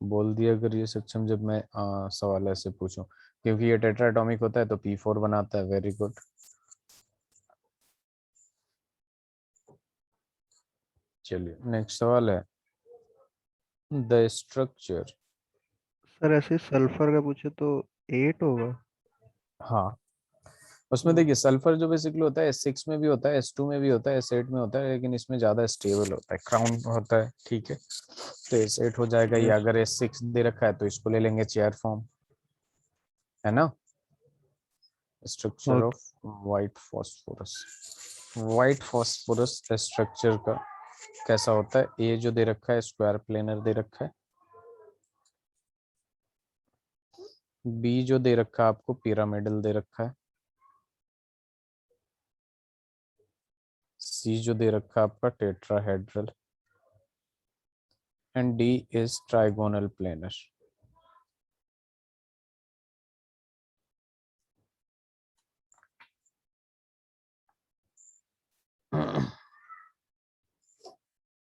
बोल दिया अगर ये सक्षम जब मैं सवाल ऐसे पूछूं, क्योंकि ये टेट्रा एटॉमिक होता है तो P4 बनाता है। Very good. चलिए, नेक्स्ट सवाल है द स्ट्रक्चर। सर ऐसे सल्फर का पूछे तो 8 होगा। हाँ, उसमें देखिए सल्फर जो बेसिकली होता है S6 में भी होता है, S2 में भी होता है, S8 में होता है, लेकिन इसमें ज्यादा स्टेबल होता है, क्राउन होता है, ठीक है। तो S8 हो जाएगा। ये Yes. अगर S6 दे रखा है तो इसको ले लेंगे चेयर फॉर्म, है ना। Structure Okay. Of white phosphorus. White phosphorus structure का कैसा होता है? ए जो दे रखा है स्क्वायर प्लेनर दे रखा है, बी जो दे रखा है आपको पिरामिडल दे रखा है, सी जो दे रखा है आपका tetrahedral, and D is trigonal planar.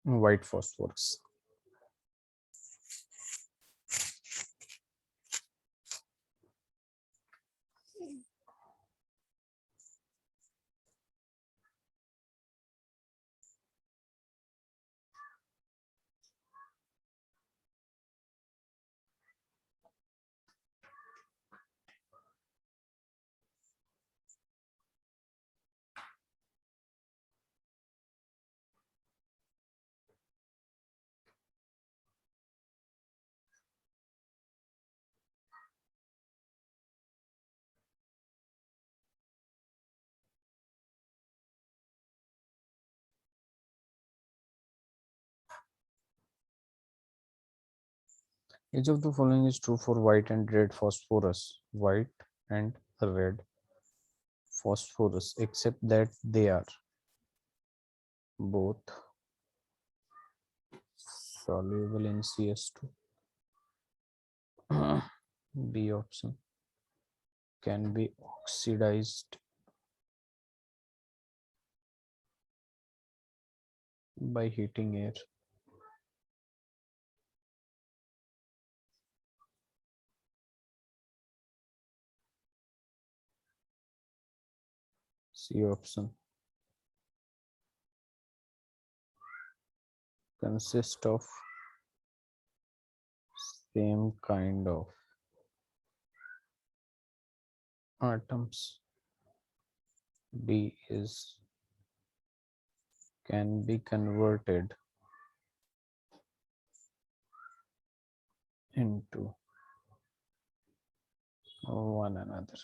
White phosphorus. Each of the following is true for white and red phosphorus. White and red phosphorus, except that they are both soluble in CS2. B option, can be oxidized by heating air. C option, consist of same kind of atoms. D is can be converted into one another.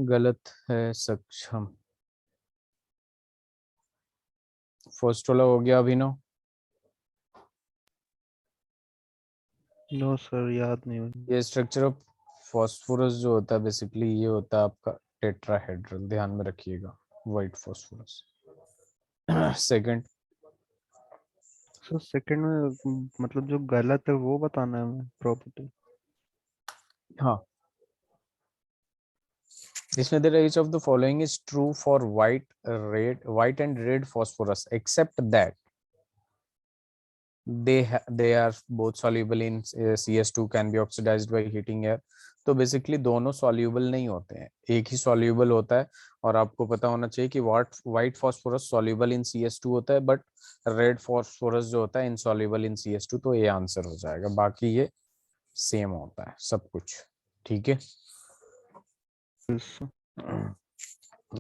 गलत है सक्षम। First वाला हो गया अभिनव। No sir, याद नहीं मुझे। ये स्ट्रक्चर ऑफ फॉस्फोरस जो होता है बेसिकली ये होता है आपका टेट्राहेड्रल, ध्यान में रखिएगा, white phosphorus. Second, sir second में मतलब जो गलत है वो बताना है हमें, प्रॉपर्टी। हाँ, इसमें दे रहा each of the following is true for white and red phosphorus except that they are both soluble in CS2, can be oxidized by heating air। तो बेसिकली दोनों soluble नहीं होते हैं, एक ही soluble होता है। और आपको पता होना चाहिए कि white phosphorus soluble in CS2 होता है, बट red phosphorus जो होता है insoluble in CS2। तो ये आंसर हो जाएगा, बाकी ये सेम होता है सब कुछ। ठीक है,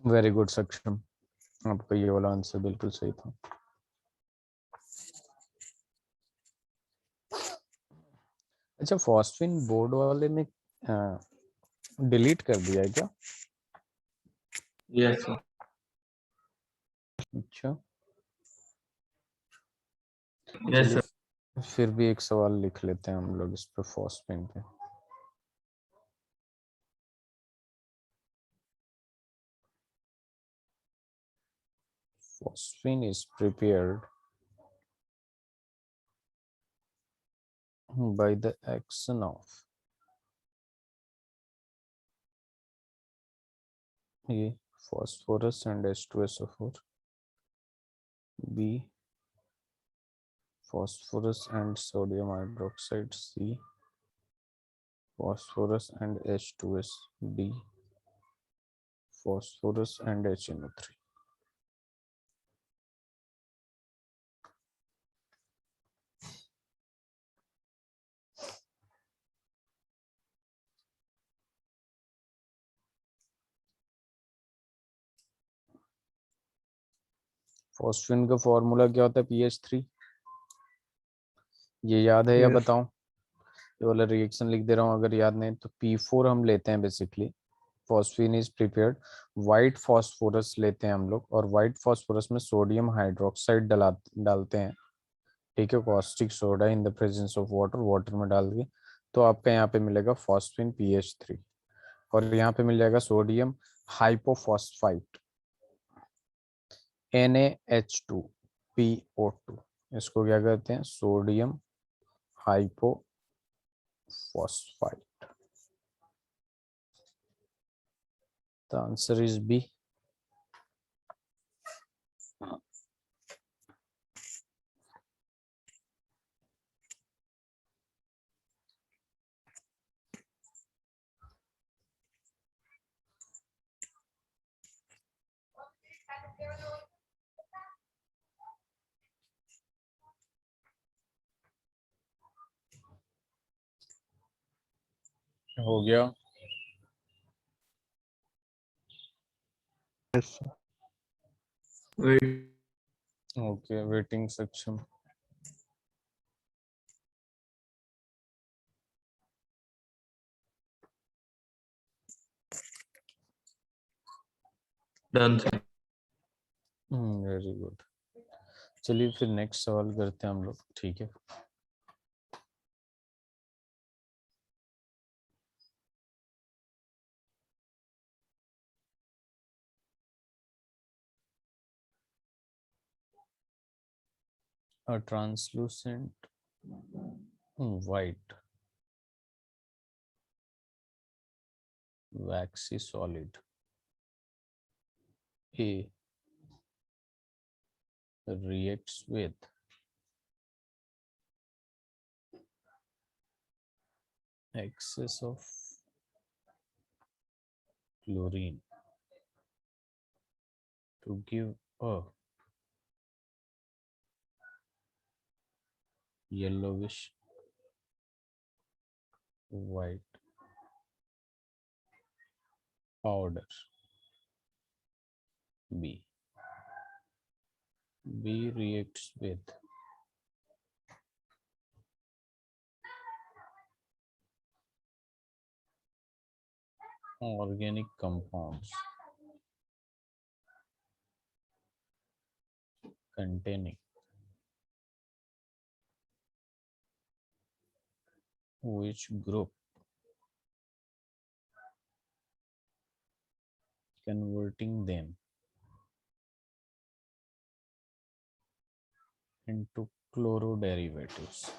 वेरी गुड सक्षम, आपका ये वाला आंसर बिल्कुल सही था। अच्छा, फॉस्फिन बोर्ड वाले ने डिलीट कर दिया है क्या? Yes sir. अच्छा, यस चलिए सर। फिर भी एक सवाल लिख लेते हैं हम लोग इस पे, फॉस्फिन पे। Phosphine is prepared by the action of A, phosphorus and H2SO4, B, phosphorus and sodium hydroxide, C, phosphorus and H2S, D, phosphorus and HNO3। Phosphine का फॉर्मूला क्या होता है? PH3। ये याद है या Yes. बताऊं? ये वाला रिएक्शन लिख दे रहा हूँ अगर याद नहीं तो। P4 हम लेते हैं basically, phosphine is prepared. White phosphorus लेते हैं हम लोग, और व्हाइट फॉस्फोरस में सोडियम हाइड्रोक्साइड डालते हैं। ठीक है, caustic soda in the presence of water, water में डाल के। तो आपका यहाँ पे मिलेगा फॉस्फिन PH3, और यहाँ पे मिल जाएगा सोडियम हाइपोफॉस्फाइट NaH2PO2। इसको क्या कहते हैं? Sodium hypophosphite. The answer is B. हो गया। Yes, sir. Wait. Okay, waiting section. Done sir. Very good. चलिए फिर नेक्स्ट सवाल करते हैं हम लोग, ठीक है। A translucent white waxy solid A reacts with excess of chlorine to give a yellowish white powder. B reacts with organic compounds containing which group, converting them into chloroderivatives.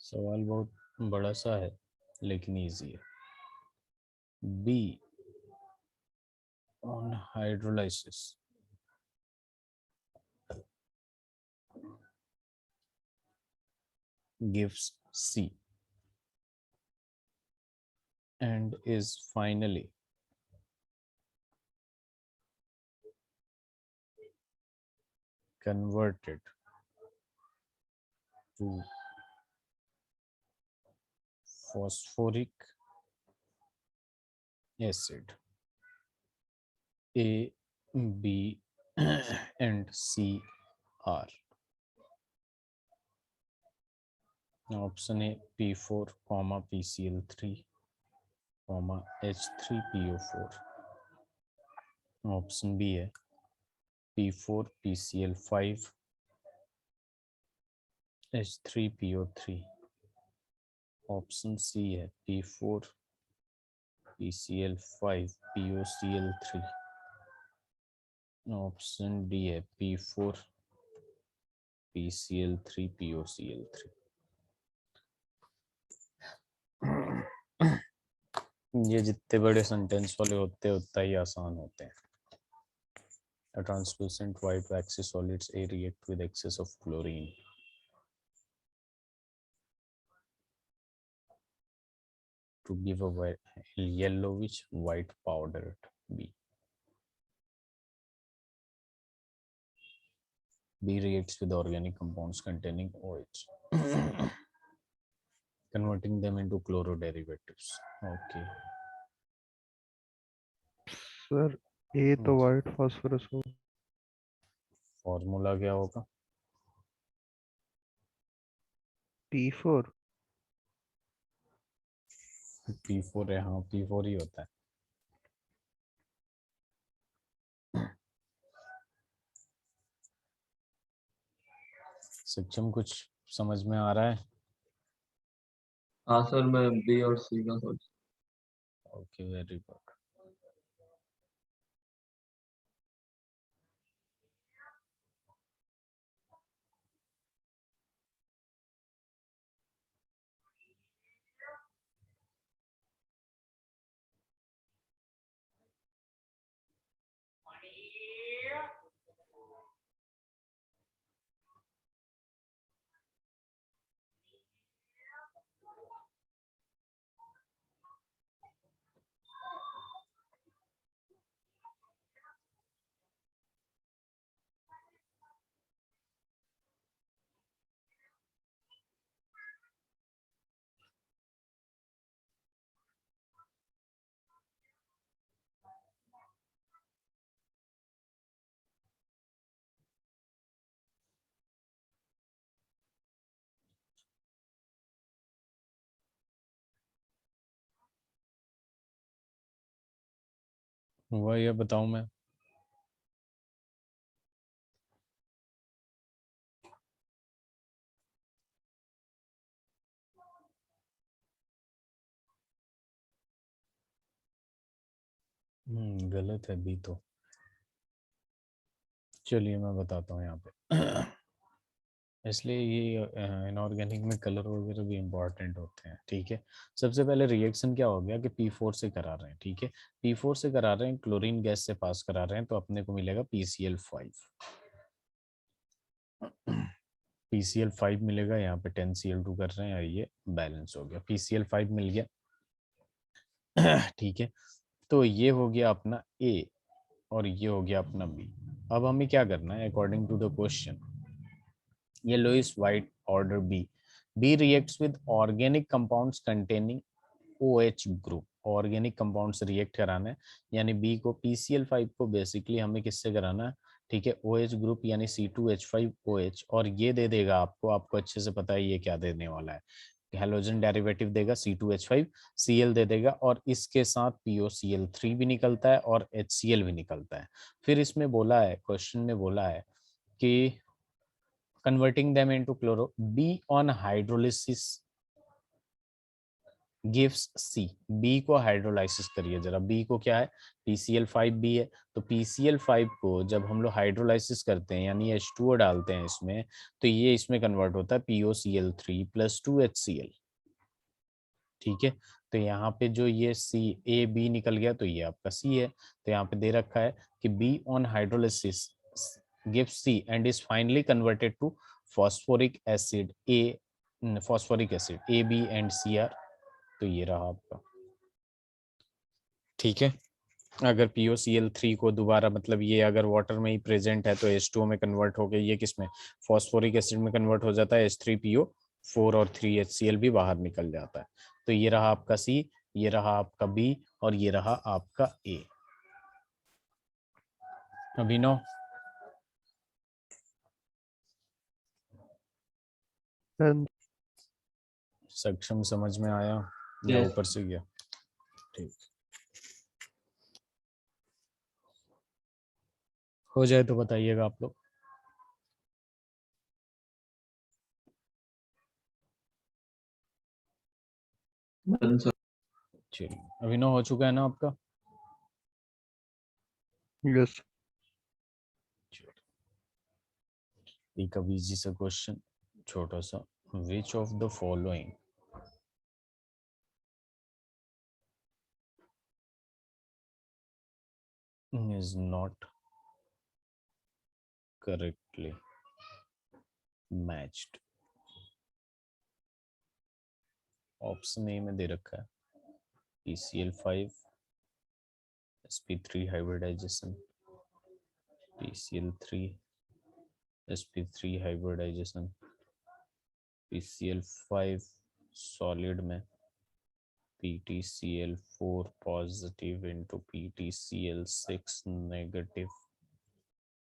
सवाल बहुत बड़ा सा है लेकिन इजी है। B on hydrolysis gives C and is finally converted to phosphoric acid. A, B and C are option A P4, PCl3, H3PO4. Option B है P4 PCl5 H3PO3. Option C है P4 PCl5 POCl3. Option D है P4 PCl3 POCl3. ये जितने बड़े sentence वाले होते हैं उतना ही आसान होते हैं। A translucent white waxy solids A react with excess of chlorine to give a yellowish white powder. B reacts with organic compounds containing OH, converting them into chloroderivatives. Okay. Sir A तो white phosphorus हो, formula क्या होगा? P4। P4 है, हाँ P4 ही होता है। सक्षम कुछ समझ में आ रहा है? हाँ सर, मैं बी और सी का सोच। Okay, very good. हुआ, ये बताऊं मैं? गलत है बी तो। चलिए मैं बताता हूँ यहाँ पे। इसलिए ये इनऑर्गेनिक में कलर वगैरह भी इम्पोर्टेंट होते हैं, ठीक है। सबसे पहले रिएक्शन क्या हो गया कि P4 से करा रहे हैं, ठीक है। P4 से करा रहे हैं, क्लोरीन गैस से पास करा रहे हैं, तो अपने को मिलेगा PCl5। PCl5 मिलेगा, यहाँ पे 10Cl2 कर रहे हैं, ये बैलेंस हो गया, PCl5 मिल गया। ठीक है, तो ये हो गया अपना A और ये हो गया अपना B। अब हमें क्या करना है according to the question, yellowish white order B reacts with organic compounds containing OH group। Organic compound से रिएक्ट कराना है, यानी बी को PCl5 को बेसिकली हमें किससे कराना है, ठीक है, OH ग्रुप यानी C2H5OH, और ये दे देगा आपको अच्छे से पता है ये क्या देने वाला है, हैलोजन डेरिवेटिव देगा C2H5Cl दे देगा, और इसके साथ POCl3 भी निकलता है और HCl भी निकलता है। फिर इसमें बोला है, क्वेश्चन में बोला है कि converting them into chloro, B on hydrolysis gives C। B को हाइड्रोलाइसिस करिए जरा, B को क्या है, PCl5B है, तो PCl5 को जब हम लोग हाइड्रोलाइसिस करते हैं यानी H2O डालते हैं इसमें, तो ये इसमें कन्वर्ट होता है POCl3 + 2HCl, ठीक है। तो यहाँ पे जो ये CAB निकल गया, तो ये आपका C है। तो यहाँ पे दे रखा है कि B on hydrolysis gives C and is finally converted to phosphoric acid phosphoric acid AB and CR। तो ये रहा आपका, ठीक है। अगर POCl3 को दोबारा मतलब ये अगर वाटर में ही प्रेजेंट है तो H2O में कन्वर्ट हो गया, ये किस में, फॉस्फोरिक एसिड में कन्वर्ट हो जाता है, H3PO4 और 3HCl भी बाहर निकल जाता है। तो ये रहा आपका C, ये रहा आपका B और ये रहा आपका A। अभिनव, सर सक्षम समझ में आया या Yes. ऊपर से गया? ठीक, हो जाए तो बताइएगा आप लोग। Done, sir. चलिए, अभिनव हो चुका है ना आपका? यस एक अब इजी सा क्वेश्चन, छोटा सा, विच of the following is not correctly matched। Option A में दे रखा है PCl5 sp3 hybridization, PCl3 sp3 hybridization, PCl5 solid में PtCl4 positive into PtCl6 negative,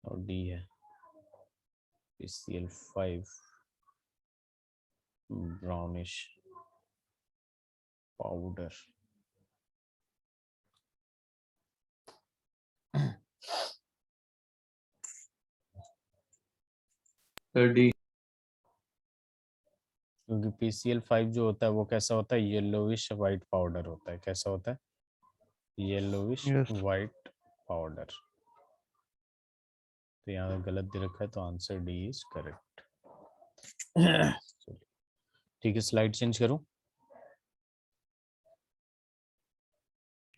और डी है PCl5 brownish powder. Sir, D. क्योंकि PCl5 जो होता है वो कैसा होता है, येलोविश वाइट पाउडर होता है। कैसा होता है, येलोविश यस वाइट पाउडर। तो यहाँ गलत दे रखा है, तो आंसर डी इज करेक्ट। ठीक है, स्लाइड चेंज करूं?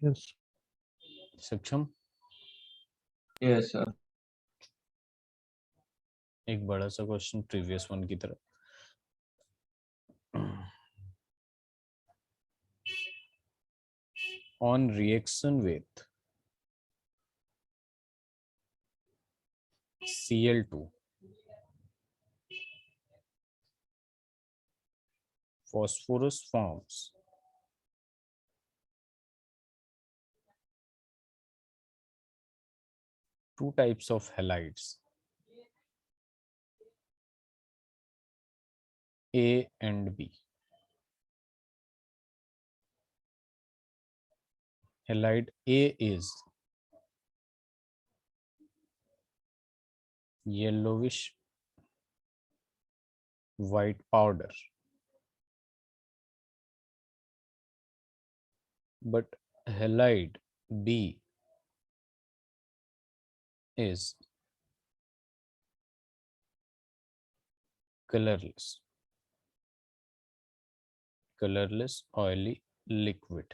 यस सक्षम, Yes, sir. एक बड़ा सा क्वेश्चन प्रीवियस वन की तरह। On reaction with Cl2 phosphorus forms two types of halides, A and B। Halide A is yellowish white powder, but halide B is colorless, oily liquid.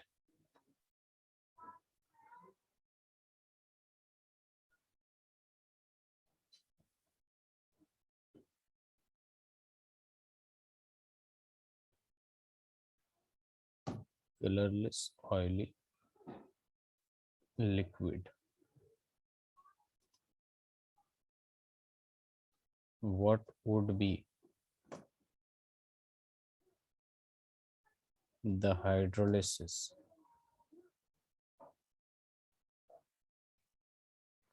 Colorless, oily liquid. What would be the hydrolysis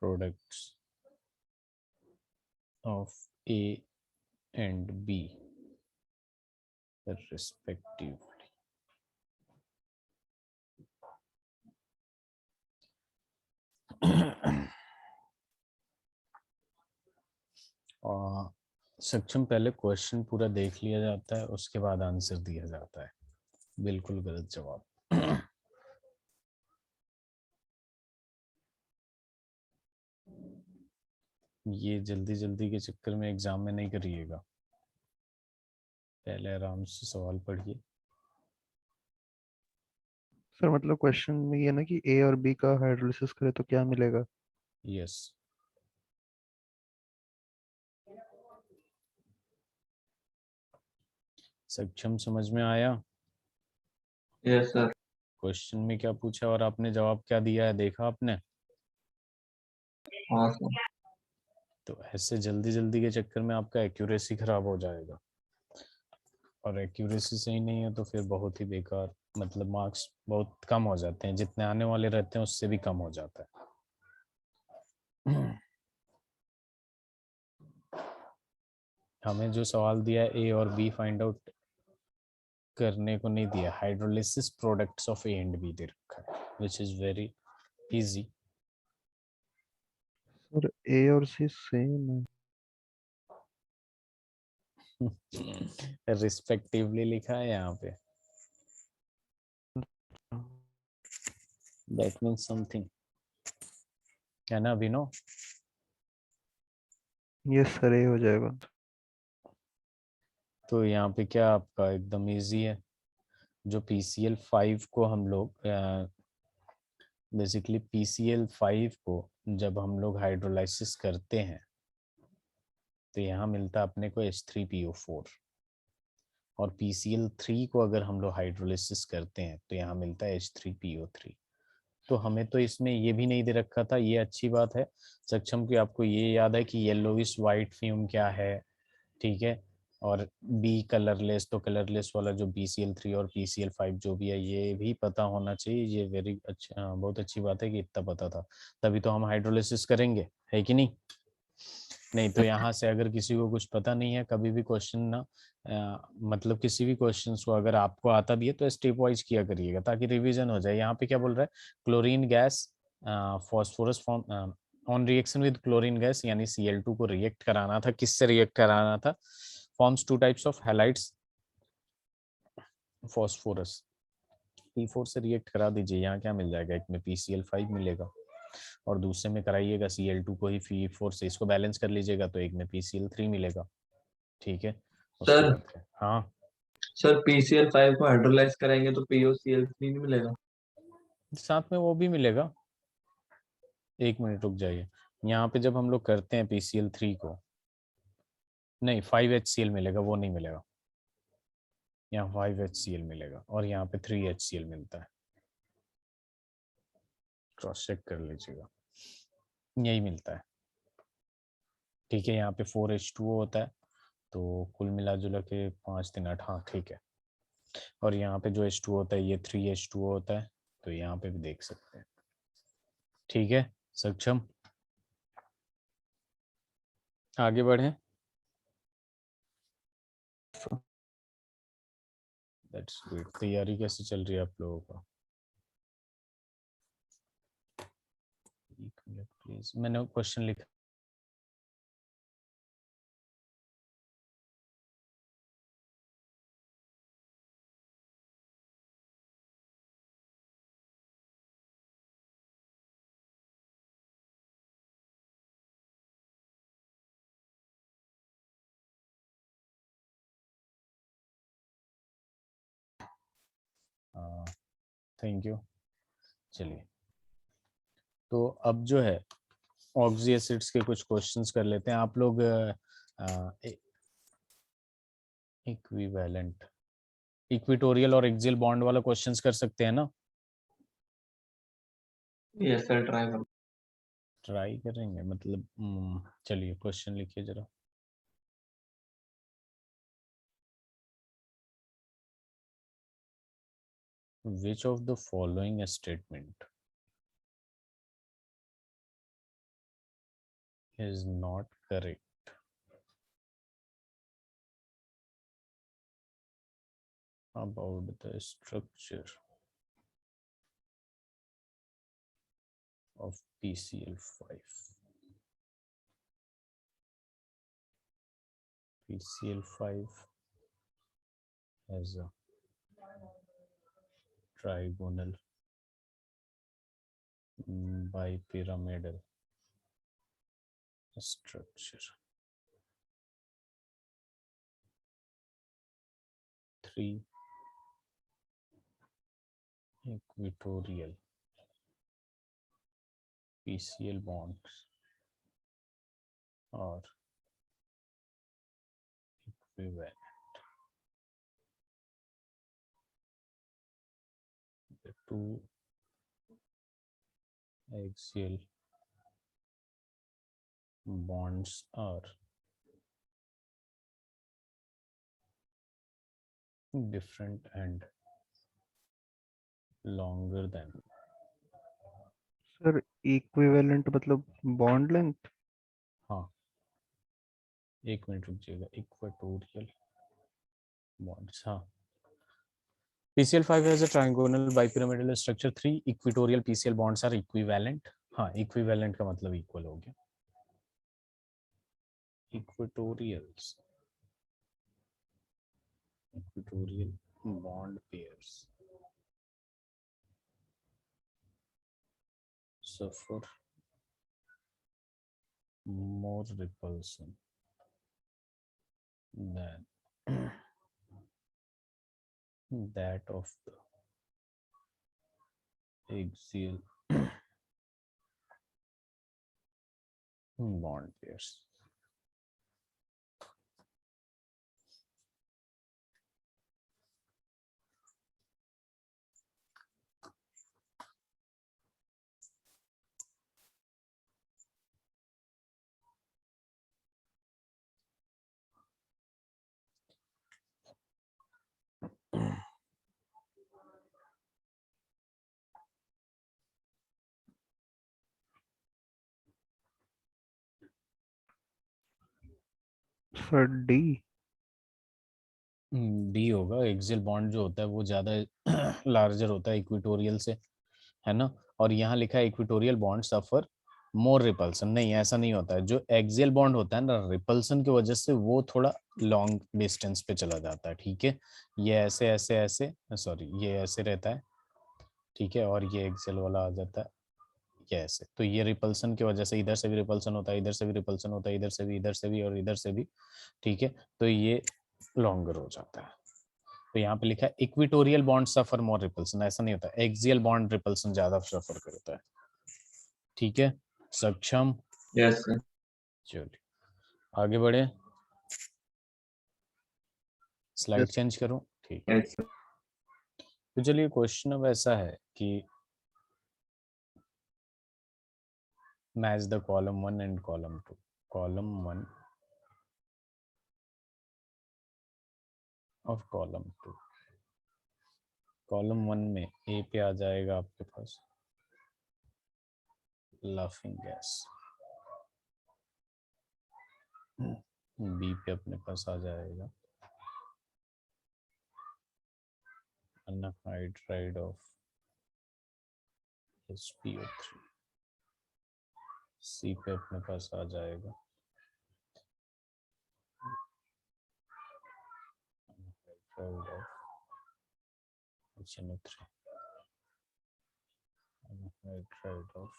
products of A and B respectively? सक्षम पहले question पूरा देख लिया जाता है, उसके बाद answer दिया जाता है। बिल्कुल गलत जवाब। ये जल्दी जल्दी के चक्कर में एग्जाम में नहीं करिएगा, पहले आराम से सवाल पढ़िए। सर मतलब क्वेश्चन में ये ना कि ए और बी का हाइड्रोलिसिस करे तो क्या मिलेगा? यस, सक्षम समझ में आया? Yes sir. क्वेश्चन में क्या पूछा और आपने जवाब क्या दिया है, देखा आपने? हाँ सर। तो ऐसे जल्दी जल्दी के चक्कर में आपका एक्यूरेसी खराब हो जाएगा, और एक्यूरेसी सही नहीं है तो फिर बहुत ही बेकार, मतलब मार्क्स बहुत कम हो जाते हैं, जितने आने वाले रहते हैं उससे भी कम हो जाता है। हमें जो सवाल दिया है ए और बी फाइंड आउट करने को नहीं दिया, hydrolysis products of A and B दे रखा है, which is very easy. Sir A और सी सेम है। रिस्पेक्टिवली लिखा है यहाँ पे, दैट मीन्स समथिंग, है ना अभिनव? यस सर, ए हो जाएगा। तो यहाँ पे क्या आपका एकदम इजी है। जो PCl5 को हम लोग बेसिकली PCl5 को जब हम लोग हाइड्रोलाइसिस करते हैं तो यहाँ मिलता है अपने को H3PO4, और PCl3 को अगर हम लोग हाइड्रोलाइसिस करते हैं तो यहाँ मिलता है H3PO3। तो हमें तो इसमें ये भी नहीं दे रखा था, ये अच्छी बात है सक्षम की, आपको ये याद है कि येलोविश वाइट फ्यूम क्या है, ठीक है, और बी कलरलेस, तो कलरलेस वाला जो BCl3 और PCl5 जो भी है ये भी पता होना चाहिए। ये वेरी अच्छा, बहुत अच्छी बात है कि इतना पता था, तभी तो हम हाइड्रोलिसिस करेंगे, है कि नहीं? नहीं तो यहाँ से अगर किसी को कुछ पता नहीं है, कभी भी क्वेश्चन ना मतलब किसी भी क्वेश्चन को अगर आपको आता भी है तो स्टेप वाइज किया करिएगा ताकि रिवीजन हो जाए। यहाँ पे क्या बोल रहा है, chlorine gas phosphorus form on reaction with chlorine gas यानी Cl2 को रिएक्ट कराना था, किससे रिएक्ट कराना था, forms two types of halides phosphorus, P4 से रिएक्ट करा दीजिए। यहाँ क्या मिल जाएगा, एक में PCl5 मिलेगा और दूसरे में कराइएगा Cl2 को ही P4 से, इसको बैलेंस कर लीजिएगा तो एक में PCl3 मिलेगा, ठीक है। उसके सर बाद हाँ सर PCl5 को हाइड्रोलाइज करेंगे तो POCl3 नहीं मिलेगा? साथ में वो भी मिलेगा, एक मिनट रुक जाइए। यहाँ पे जब हम लोग करते हैं PCl3 को, नहीं 5HCl मिलेगा, वो नहीं मिलेगा, यहाँ 5HCl मिलेगा और यहाँ पे 3HCl मिलता है, क्रॉस चेक कर लीजिएगा, यही मिलता है, ठीक है। यहाँ पे 4H2O होता है, तो कुल मिला जुला के 5 3 8, हाँ ठीक है। और यहाँ पे जो H2 होता है ये 3H2O होता है, तो यहाँ पे भी देख सकते हैं, ठीक है सक्षम। आगे बढ़े, दैट्स गुड। तैयारी कैसे चल रही है आप लोगों का? एक मिनट प्लीज, मैंने क्वेश्चन लिखा थैंक यू। चलिए, तो अब जो है ऑक्सी एसिड्स के कुछ क्वेश्चंस कर लेते हैं आप लोग। इक्विवेलेंट, इक्विटोरियल और एक्सियल बॉन्ड वाला क्वेश्चंस कर सकते हैं ना? यस सर, ट्राई करो। ट्राई करेंगे मतलब चलिए क्वेश्चन लिखिए जरा। Which of the following statement is not correct about the structure of PCl5? PCl5 has a trigonal bipyramidal structure. 3 equatorial PCl bonds are equivalent. The two axial bonds are different and longer than. Sir equivalent मतलब bond length? हाँ, एक minute रुकिएगा। Equatorial bonds, हाँ। PCl5 has a trigonal bipyramidal structure. 3 equatorial PCl bonds are equivalent. हाँ, equivalent का मतलब equal हो गया। Equatorial bond pairs suffer more repulsion than that of the axial bond pairs. Sir D. D होगा। Axial bond जो होता है वो ज्यादा लार्जर होता है इक्वेटोरियल से, है ना। और यहाँ लिखा है इक्वेटोरियल बॉन्ड सफर मोर रिपल्सन। नहीं, ऐसा नहीं होता है। जो एक्सियल बॉन्ड होता है ना, रिपल्सन की वजह से वो थोड़ा लॉन्ग डिस्टेंस पे चला जाता है, ठीक है। ये ऐसे ऐसे ऐसे, सॉरी, ये ऐसे रहता है, ठीक है। और ये एक्सियल वाला आ जाता है ये ऐसे। तो ये रिपल्सन की वजह से इधर से भी रिपल्सन होता है, इधर से भी रिपल्सन होता है, इधर से भी, इधर से भी और इधर से भी, ठीक है। तो ये लॉन्गर हो जाता है। तो यहाँ पे लिखा है इक्विटोरियल बॉन्ड सफर मोर रिपल्सन। ऐसा नहीं होता, एक्सियल बॉन्ड रिपल्सन ज्यादा सफर करता है, ठीक है। सक्षम? Yes sir. चलिए आगे बढ़े। Slide yes. चेंज करूं? ठीक है। Yes sir. तो चलिए क्वेश्चन अब ऐसा है कि match the column 1 and column 2। Column 1 और कॉलम 2। कॉलम 1 में ए पे आ जाएगा आपके पास लाफिंग गैस, बी पे अपने पास आ जाएगा अनहाइड्राइड ऑफ HPO3, सी पे अपने पास आ जाएगा anhydride of HNO3, anhydride of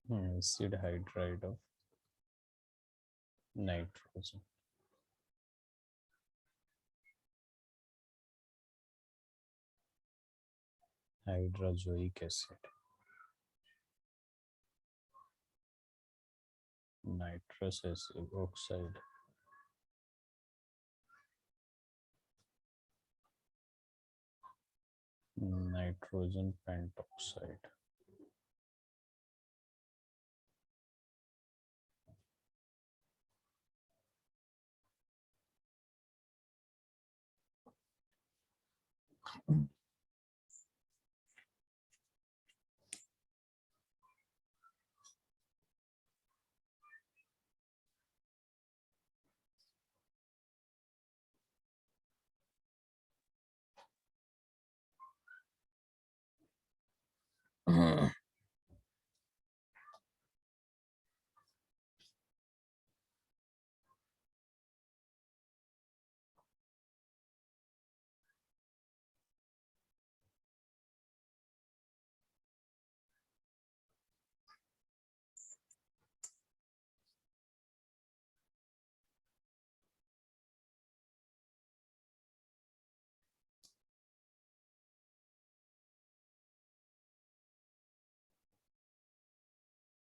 acid hydride of nitrogen, hydrazoic acid, nitrous acid oxide, nitrogen pentoxide.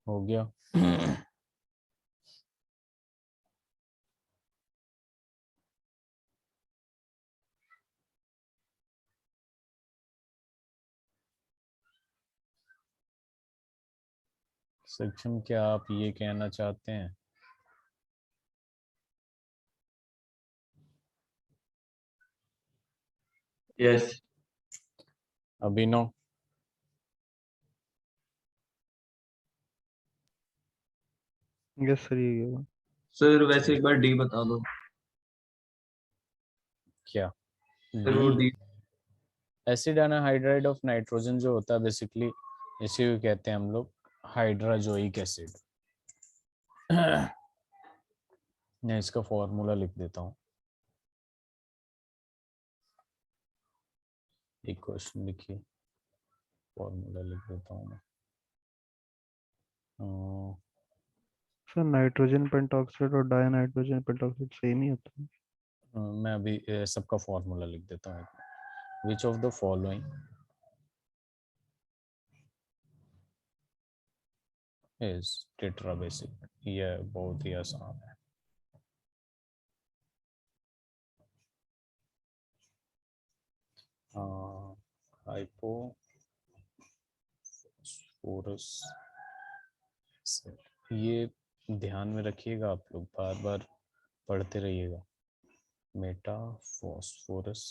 हो गया। सक्षम, क्या आप ये कहना चाहते हैं? यस अभिनव? यस सर, यही होगा। सर, वैसे एक बार डी बता दो। क्या सर वो D? D. Acid anhydride of nitrogen जो होता है बेसिकली, इसी को कहते हैं हम लोग हाइड्रोजोइक एसिड। मैं इसका फॉर्मूला लिख देता हूँ। एक क्वेश्चन लिखिए, फॉर्मूला लिख देता हूँ मैं। सर नाइट्रोजन पेंटॉक्साइड और डाई नाइट्रोजन पेंटॉक्साइड सेम ही होता है। मैं अभी सबका फॉर्मूला लिख देता हूँ। Which of the following is tetrabasic? यह बहुत ही आसान है। हाइपोफॉस्फोरस, ये ध्यान में रखिएगा, आप लोग बार बार पढ़ते रहिएगा। मेटा फॉस्फोरस,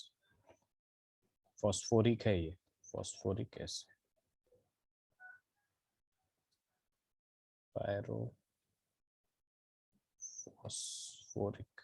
फॉस्फोरिक है ये, फॉस्फोरिक एसिड। पायरो फॉस्फोरिक,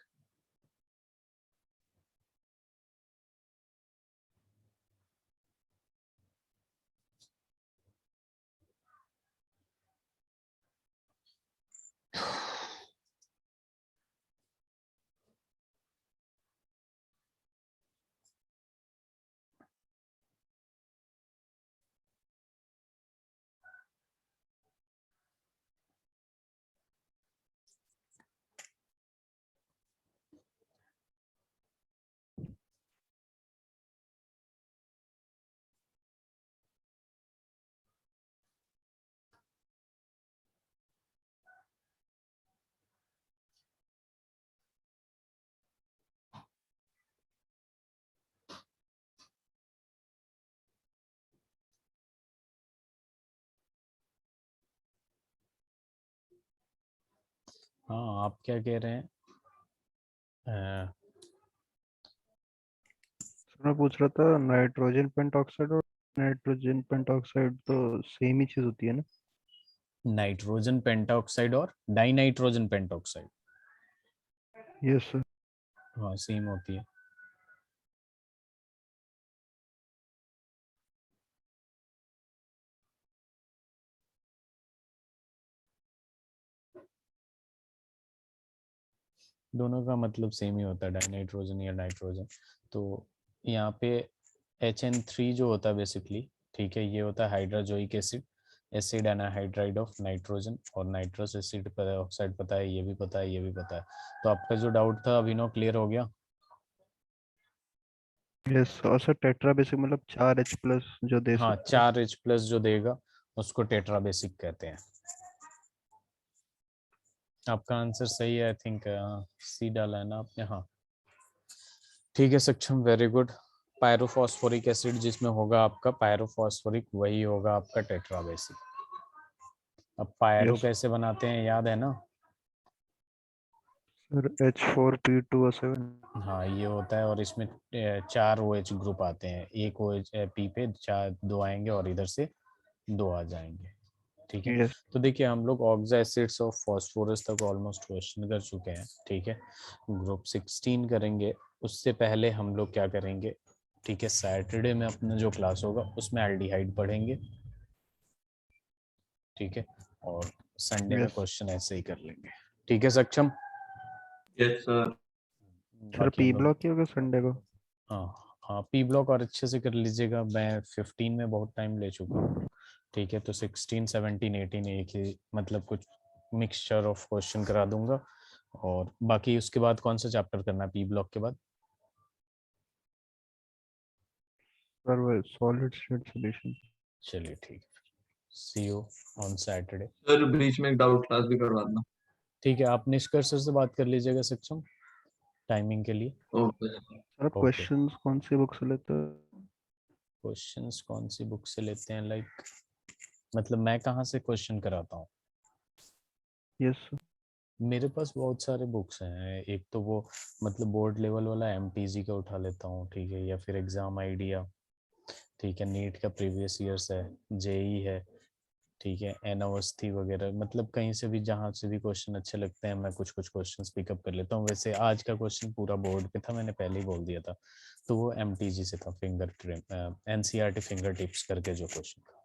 हाँ आप क्या कह रहे हैं? सर मैं पूछ रहा था, नाइट्रोजन पेंटॉक्साइड और नाइट्रोजन पेंटॉक्साइड तो सेम ही चीज होती है ना? नाइट्रोजन पेंटाऑक्साइड और di nitrogen pentoxide, yes sir. हाँ सेम होती है। दोनों का मतलब सेम ही होता है, डाई नाइट्रोजन या नाइट्रोजन। तो यहाँ पे HN3 जो होता है बेसिकली, ठीक है, ये होता है hydrazoic acid. Acid anhydride of nitrogen, और नाइट्रस एसिड ऑक्साइड पता है, ये भी पता है, ये भी पता है। तो आपका जो डाउट था अभिनव क्लियर हो गया? यस, और सर टेट्रा बेसिक मतलब 4H+ जो दे हाँ, सकता है। 4H+ जो देगा उसको टेट्रा बेसिक कहते हैं। आपका आंसर सही है, आई थिंक सी डाला है ना आपने? हाँ ठीक है सक्षम, वेरी गुड। पायरोफॉस्फोरिक एसिड जिसमें होगा आपका पायरोफॉस्फोरिक, वही होगा आपका टेट्रा बेसिक। अब पायरो यस कैसे बनाते हैं याद है ना? Sir, H4P2O7। हाँ ये होता है, और इसमें 4 OH ग्रुप आते हैं, एक OH पी पे 4 2 आएंगे और इधर से 2 आ जाएंगे। ठीक है, यस तो देखिए हम लोग ऑक्सा एसिड्स ऑफ फास्फोरस तक ऑलमोस्ट क्वेश्चन कर चुके हैं। ठीक है, ग्रुप 16 करेंगे, उससे पहले हम लोग क्या करेंगे? ठीक है, सैटरडे में अपना जो क्लास होगा उसमें एल्डिहाइड पढ़ेंगे। ठीक है, और संडे में यस क्वेश्चन ऐसे ही कर लेंगे। ठीक है सक्षम? Yes sir. सर, बाकी पी हम लोग, ब्लॉक ही होगा संडे को। हाँ हाँ पी ब्लॉक और अच्छे से कर लीजिएगा, मैं 15 में बहुत टाइम ले चुका हूँ। ठीक है, तो 16 17 18 एक ही मतलब कुछ मिक्सचर ऑफ क्वेश्चन करा दूंगा। और बाकी उसके बाद कौन सा चैप्टर करना है पी ब्लॉक के बाद? सर वो सॉलिड स्टेट सॉल्यूशन। चलिए ठीक है, सी यू ऑन सैटरडे। सर बीच में एक डाउट क्लास भी करवा देना। ठीक है, आप निष्कर्ष सर से बात कर लीजिएगा सक्षम, टाइमिंग के लिए। ओके। सर आप ओके, क्वेश्चंस कौन सी बुक से लेते हो? क्वेश्चंस कौन सी बुक से लेते हैं लाइक, मतलब मैं कहाँ से क्वेश्चन कराता हूँ? Yes sir. मेरे पास बहुत सारे बुक्स हैं, एक तो वो मतलब बोर्ड लेवल वाला MTG का उठा लेता हूँ, ठीक है, या फिर एग्जाम आइडिया, ठीक है, नीट का प्रीवियस ईयर्स है, जेई है, ठीक है, एन अवस्थी वगैरह, मतलब कहीं से भी जहाँ से भी क्वेश्चन अच्छे लगते हैं मैं कुछ कुछ क्वेश्चंस पिकअप कर लेता हूँ। वैसे आज का क्वेश्चन पूरा बोर्ड पे था, मैंने पहले ही बोल दिया था, तो वो MTG से था, फिंगर NCERT फिंगर टिप्स करके जो क्वेश्चन था।